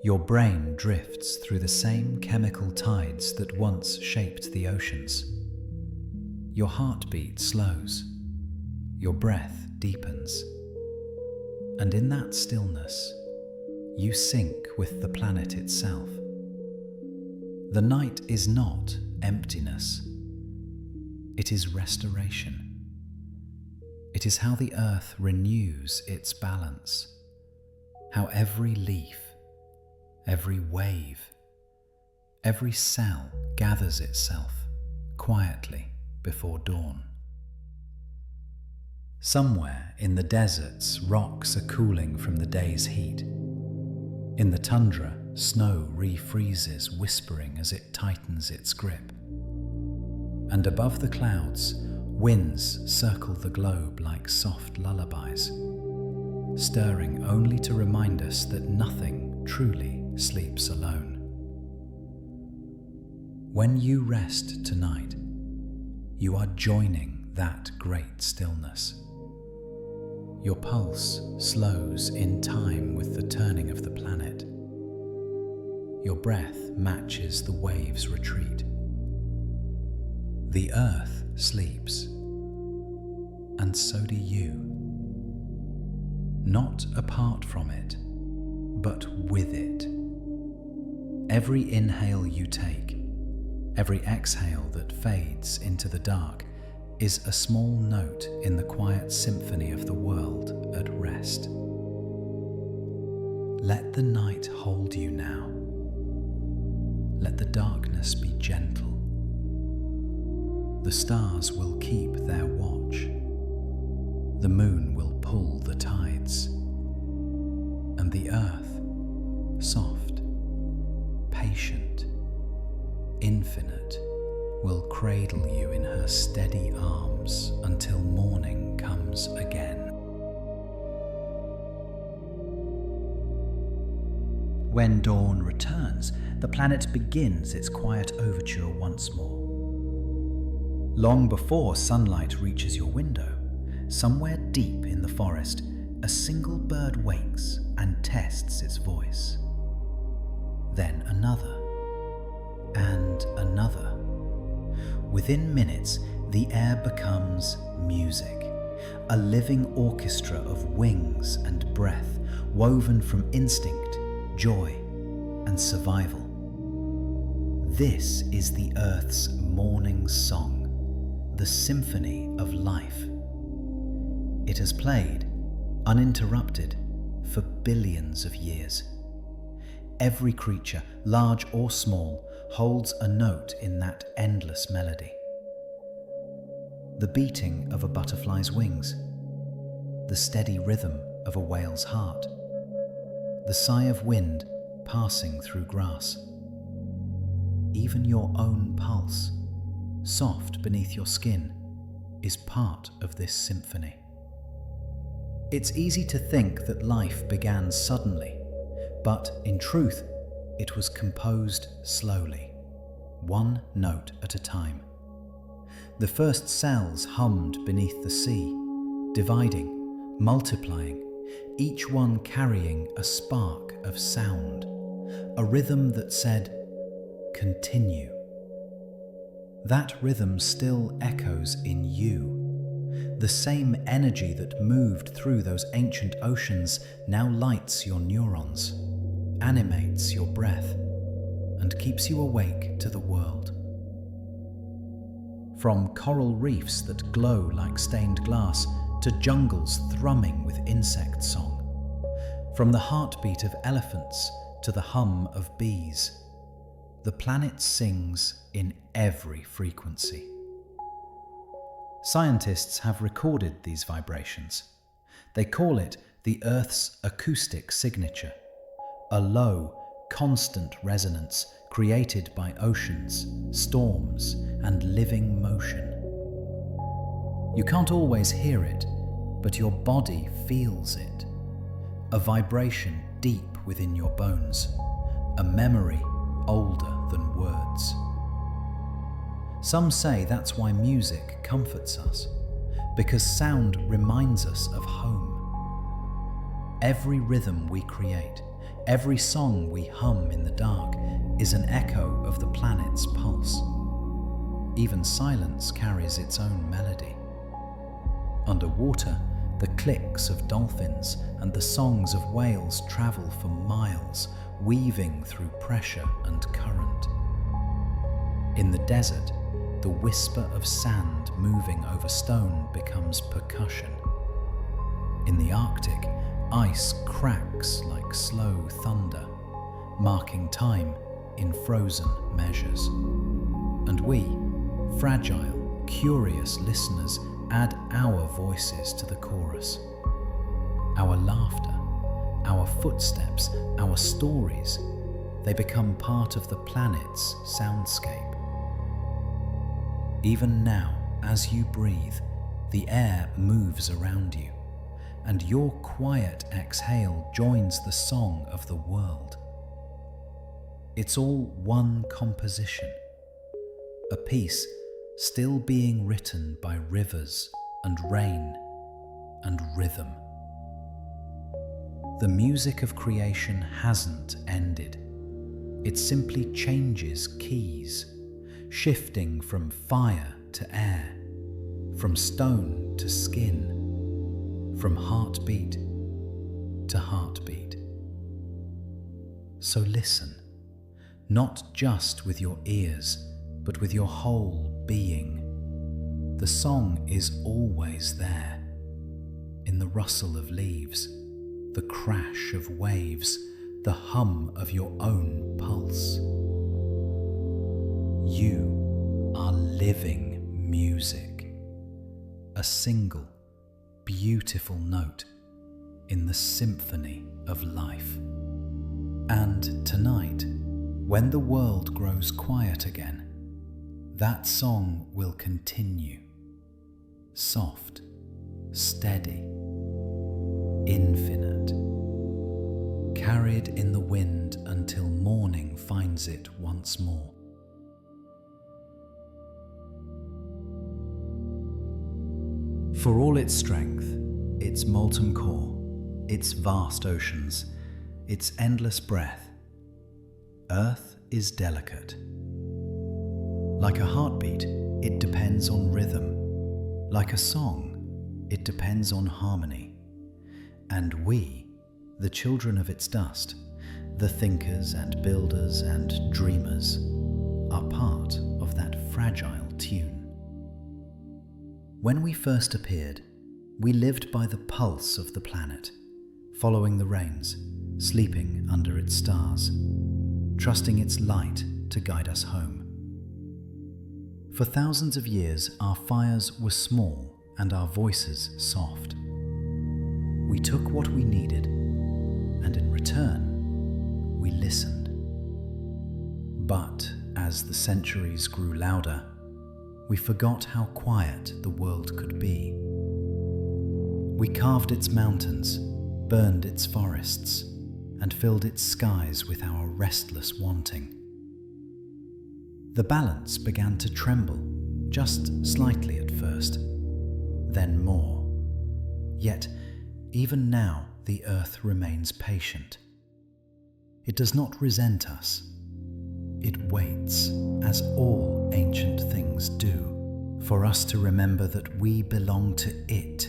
S2: your brain drifts through the same chemical tides that once shaped the oceans. Your heartbeat slows, your breath deepens, and in that stillness, you sync with the planet itself. The night is not emptiness, it is restoration. It is how the earth renews its balance, how every leaf, every wave, every cell gathers itself quietly before dawn. Somewhere in the deserts, rocks are cooling from the day's heat. In the tundra, snow refreezes, whispering as it tightens its grip. And above the clouds, winds circle the globe like soft lullabies. stirring only to remind us that nothing truly sleeps alone. When you rest tonight, you are joining that great stillness. Your pulse slows in time with the turning of the planet. Your breath matches the waves' retreat. The earth sleeps, and so do you. Not apart from it, but with it. Every inhale you take, every exhale that fades into the dark, is a small note in the quiet symphony of the world at rest. Let the night hold you now. Let the darkness be gentle. The stars will keep their watch. The moon will pull the tides. And the earth, soft, patient, infinite, will cradle you in her steady arms until morning comes again.
S1: When dawn returns, the planet begins its quiet overture once more. Long before sunlight reaches your window, somewhere deep in the forest, a single bird wakes and tests its voice. Then another, and another. Within minutes, the air becomes music, a living orchestra of wings and breath, woven from instinct, joy, and survival. This is the Earth's morning song, the symphony of life. It has played, uninterrupted, for billions of years. Every creature, large or small, holds a note in that endless melody. The beating of a butterfly's wings, the steady rhythm of a whale's heart, the sigh of wind passing through grass. Even your own pulse, soft beneath your skin, is part of this symphony. It's easy to think that life began suddenly, but in truth, it was composed slowly, one note at a time. The first cells hummed beneath the sea, dividing, multiplying, each one carrying a spark of sound, a rhythm that said, "Continue." That rhythm still echoes in you. The same energy that moved through those ancient oceans now lights your neurons, animates your breath, and keeps you awake to the world. From coral reefs that glow like stained glass to jungles thrumming with insect song, from the heartbeat of elephants to the hum of bees, the planet sings in every frequency. Scientists have recorded these vibrations. They call it the Earth's acoustic signature, a low, constant resonance created by oceans, storms, and living motion. You can't always hear it, but your body feels it. A vibration deep within your bones, a memory older than words. Some say that's why music comforts us, because sound reminds us of home. Every rhythm we create, every song we hum in the dark is an echo of the planet's pulse. Even silence carries its own melody. Underwater, the clicks of dolphins and the songs of whales travel for miles, weaving through pressure and current. In the desert, the whisper of sand moving over stone becomes percussion. In the Arctic, ice cracks like slow thunder, marking time in frozen measures. And we, fragile, curious listeners, add our voices to the chorus. Our laughter, our footsteps, our stories, they become part of the planet's soundscape. Even now, as you breathe, the air moves around you,
S2: and your quiet exhale joins the song of the world. It's all one composition, a piece still being written by rivers and rain and rhythm. The music of creation hasn't ended. It simply changes keys, shifting from fire to air, from stone to skin, from heartbeat to heartbeat. So listen, not just with your ears, but with your whole being. The song is always there, in the rustle of leaves, the crash of waves, the hum of your own pulse. You are living music, a single, beautiful note in the symphony of life. And tonight, when the world grows quiet again, that song will continue, soft, steady, infinite, carried in the wind until morning finds it once more. For all its strength, its molten core, its vast oceans, its endless breath, Earth is delicate. Like a heartbeat, it depends on rhythm. Like a song, it depends on harmony. And we, the children of its dust, the thinkers and builders and dreamers, are part of that fragile tune. When we first appeared, we lived by the pulse of the planet, following the rains, sleeping under its stars, trusting its light to guide us home. For thousands of years, our fires were small and our voices soft. We took what we needed, and in return, we listened. But as the centuries grew louder, we forgot how quiet the world could be. We carved its mountains, burned its forests, and filled its skies with our restless wanting. The balance began to tremble, just slightly at first, then more. Yet, even now, the earth remains patient. It does not resent us. It waits, as all ancient things do, for us to remember that we belong to it,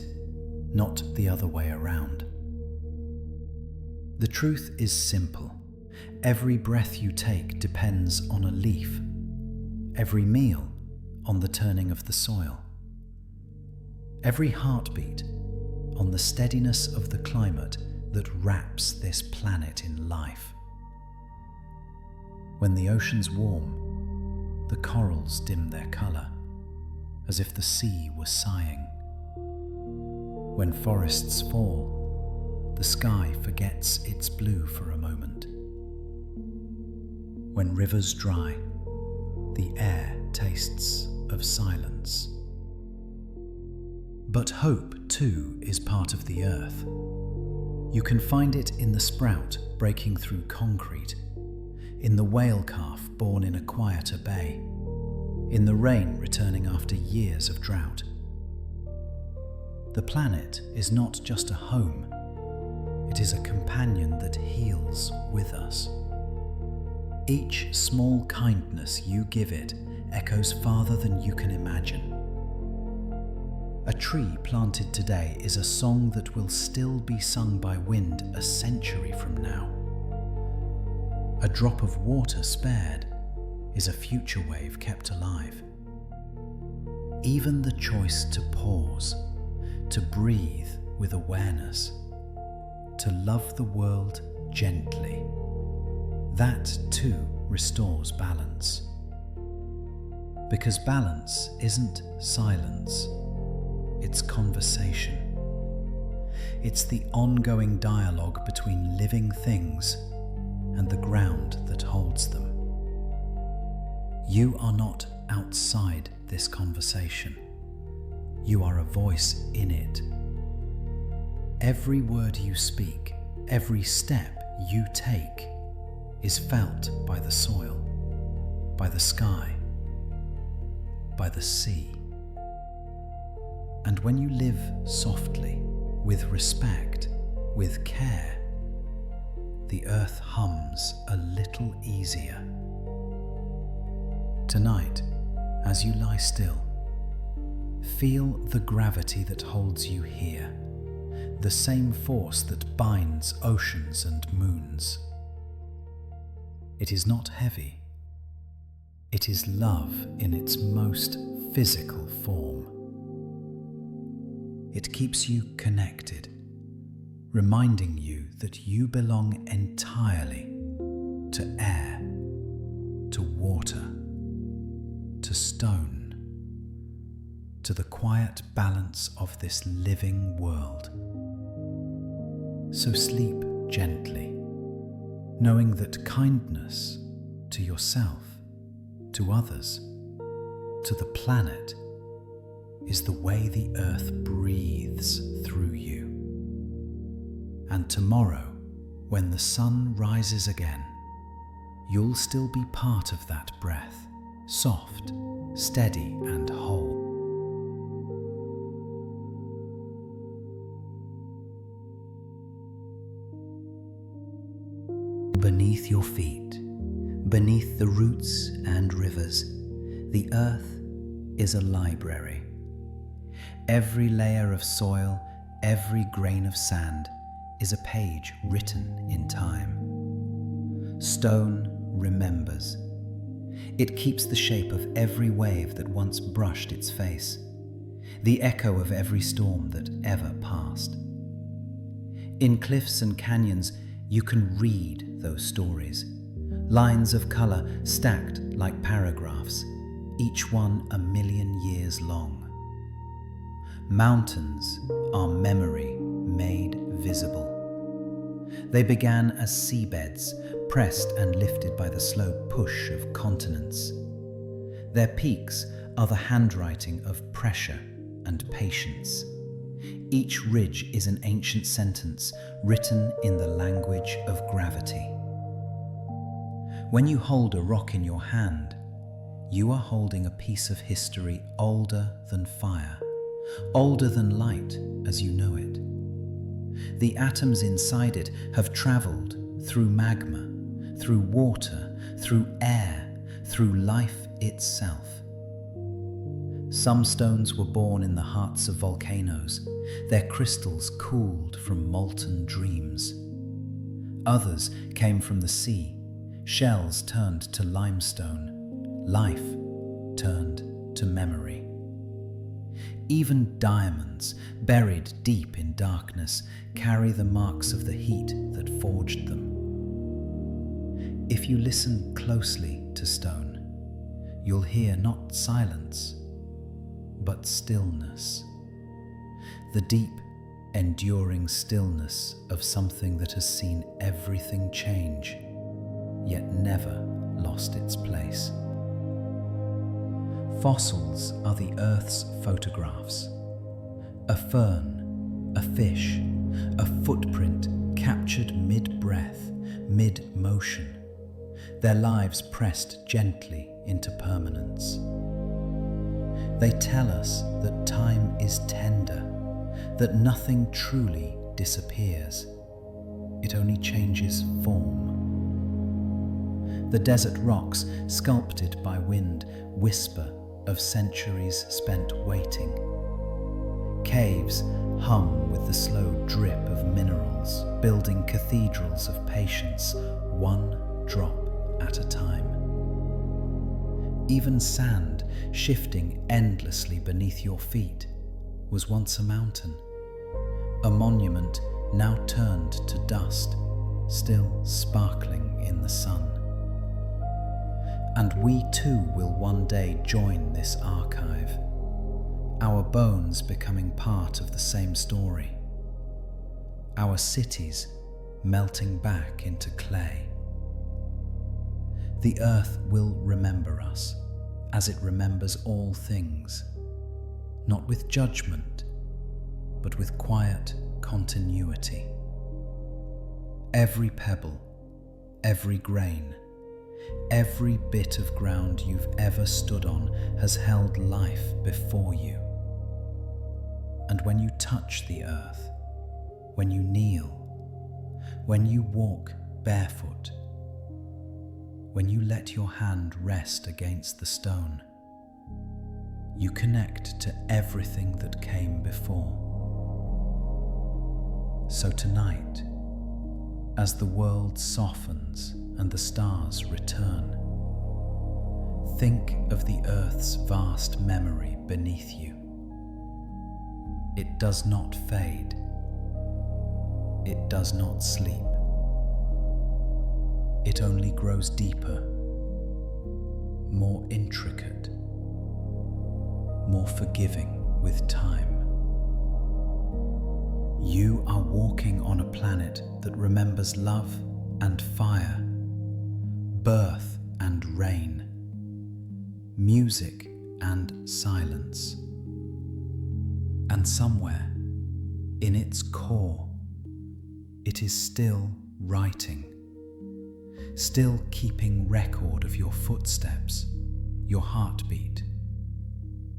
S2: not the other way around. The truth is simple. Every breath you take depends on a leaf, every meal on the turning of the soil, every heartbeat on the steadiness of the climate that wraps this planet in life. When the oceans warm, the corals dim their colour, as if the sea were sighing. When forests fall, the sky forgets its blue for a moment. When rivers dry, the air tastes of silence. But hope, too, is part of the earth. You can find it in the sprout breaking through concrete, in the whale calf born in a quieter bay, in the rain returning after years of drought. The planet is not just a home, it is a companion that heals with us. Each small kindness you give it echoes farther than you can imagine. A tree planted today is a song that will still be sung by wind a century from now. A drop of water spared is a future wave kept alive. Even the choice to pause, to breathe with awareness, to love the world gently, that too restores balance. Because balance isn't silence, it's conversation. It's the ongoing dialogue between living things and the ground that holds them. You are not outside this conversation. You are a voice in it. every word you speak, every step you take is felt by the soil, by the sky, by the sea. And when you live softly, with respect, with care, the earth hums a little easier. Tonight, as you lie still, feel the gravity that holds you here, the same force that binds oceans and moons. It is not heavy. It is love in its most physical form. It keeps you connected, reminding you that you belong entirely to air, to water, to stone, to the quiet balance of this living world. So sleep gently, knowing that kindness to yourself, to others, to the planet, is the way the earth breathes through you. And tomorrow, when the sun rises again, you'll still be part of that breath, soft, steady, and whole.
S1: Beneath your feet, beneath the roots and rivers, the earth is a library. Every layer of soil, every grain of sand is a page written in time. Stone remembers. It keeps the shape of every wave that once brushed its face, the echo of every storm that ever passed. In cliffs and canyons, you can read those stories, lines of color stacked like paragraphs, each one 1,000,000 years long. Mountains are memory made visible. They began as seabeds, pressed and lifted by the slow push of continents. Their peaks are the handwriting of pressure and patience. Each ridge is an ancient sentence written in the language of gravity. When you hold a rock in your hand, you are holding a piece of history older than fire, older than light as you know it. The atoms inside it have traveled through magma, through water, through air, through life itself. Some stones were born in the hearts of volcanoes, their crystals cooled from molten dreams. Others came from the sea, shells turned to limestone, life turned to memory. Even diamonds, buried deep in darkness, carry the marks of the heat that forged them. If you listen closely to stone, you'll hear not silence, but stillness. The deep, enduring stillness of something that has seen everything change, yet never lost its place. Fossils are the Earth's photographs. A fern, a fish, a footprint captured mid-breath, mid-motion, their lives pressed gently into permanence. They tell us that time is tender, that nothing truly disappears. It only changes form. The desert rocks, sculpted by wind, whisper of centuries spent waiting. Caves hum with the slow drip of minerals, building cathedrals of patience, one drop at a time. Even sand, shifting endlessly beneath your feet, was once a mountain, a monument now turned to dust, still sparkling in the sun. And we too will one day join this archive, our bones becoming part of the same story, our cities melting back into clay. The earth will remember us as it remembers all things, not with judgment,
S2: but with quiet continuity. Every pebble, every grain, every bit of ground you've ever stood on has held life before you. And when you touch the earth, when you kneel, when you walk barefoot, when you let your hand rest against the stone, you connect to everything that came before. So tonight, as the world softens and the stars return, think of the earth's vast memory beneath you. It does not fade. It does not sleep. It only grows deeper, more intricate, more forgiving with time. You are walking on a planet that remembers love and fire, birth and rain, music and silence. And somewhere, in its core, it is still writing, still keeping record of your footsteps, your heartbeat,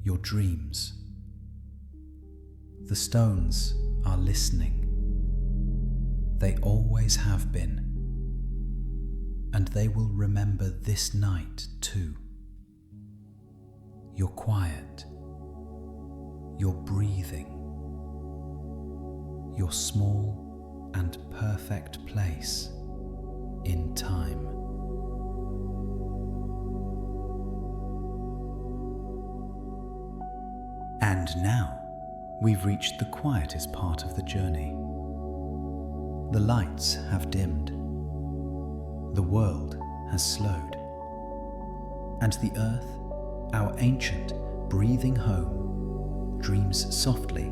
S2: your dreams. The stones are listening. They always have been. And they will remember this night too. Your quiet, your breathing, your small and perfect place in time. And now we've reached the quietest part of the journey. The lights have dimmed. The world has slowed. And the earth, our ancient, breathing home, dreams softly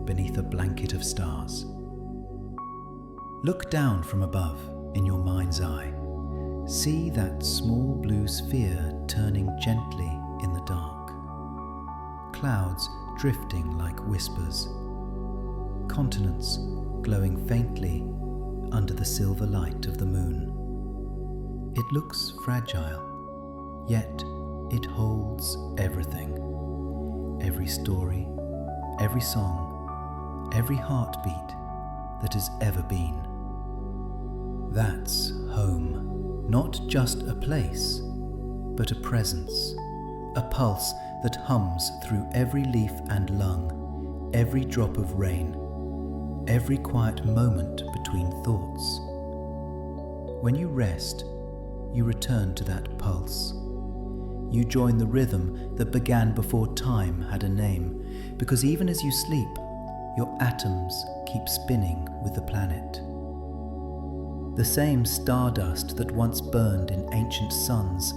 S2: beneath a blanket of stars. Look down from above in your mind's eye. See that small blue sphere turning gently in the dark. Clouds drifting like whispers. Continents glowing faintly under the silver light of the moon. It looks fragile, yet it holds everything. Every story, every song, every heartbeat that has ever been. That's home, not just a place, but a presence, a pulse that hums through every leaf and lung, every drop of rain, every quiet moment between thoughts. When you rest, you return to that pulse. You join the rhythm that began before time had a name, because even as you sleep, your atoms keep spinning with the planet. The same stardust that once burned in ancient suns,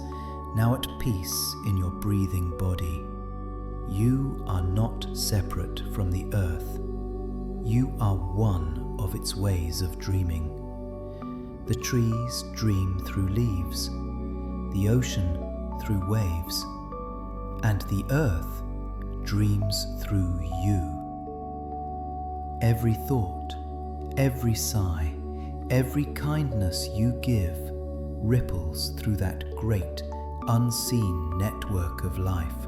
S2: now at peace in your breathing body. You are not separate from the earth. You are one of its ways of dreaming. The trees dream through leaves, the ocean through waves, and the earth dreams through you. Every thought, every sigh, every kindness you give ripples through that great, unseen network of life,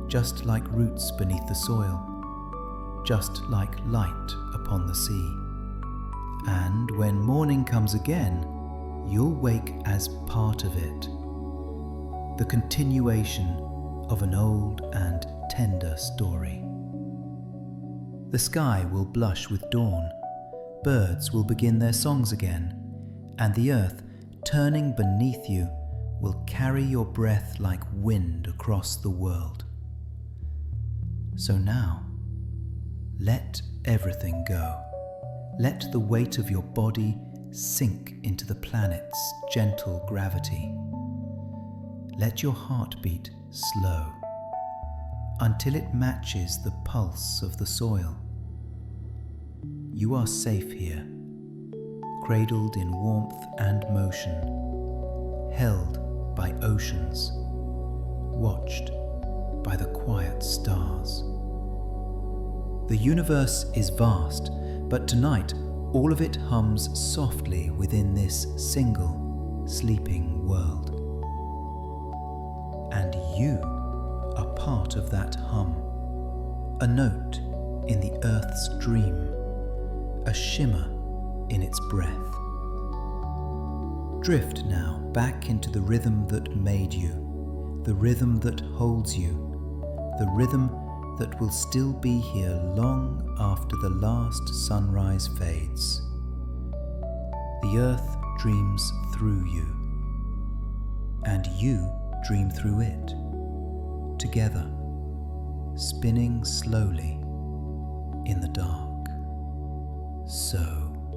S2: just like roots beneath the soil, just like light upon the sea. And when morning comes again, you'll wake as part of it, the continuation of an old and tender story. The sky will blush with dawn, birds will begin their songs again, and the earth, turning beneath you, will carry your breath like wind across the world. So now, let everything go. Let the weight of your body sink into the planet's gentle gravity. Let your heartbeat slow until it matches the pulse of the soil. You are safe here, cradled in warmth and motion, held by oceans, watched by the quiet stars. The universe is vast, but tonight all of it hums softly within this single, sleeping world. And you are part of that hum, a note in the earth's dream, a shimmer in its breath. Drift now back into the rhythm that made you, the rhythm that holds you, the rhythm that will still be here long after the last sunrise fades. The earth dreams through you, and you dream through it, together, spinning slowly in the dark. So,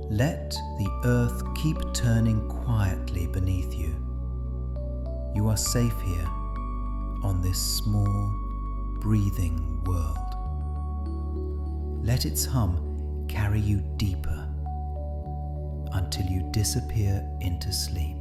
S2: let the earth keep turning quietly beneath you. You are safe here on this small, breathing world. Let its hum carry you deeper until you disappear into sleep.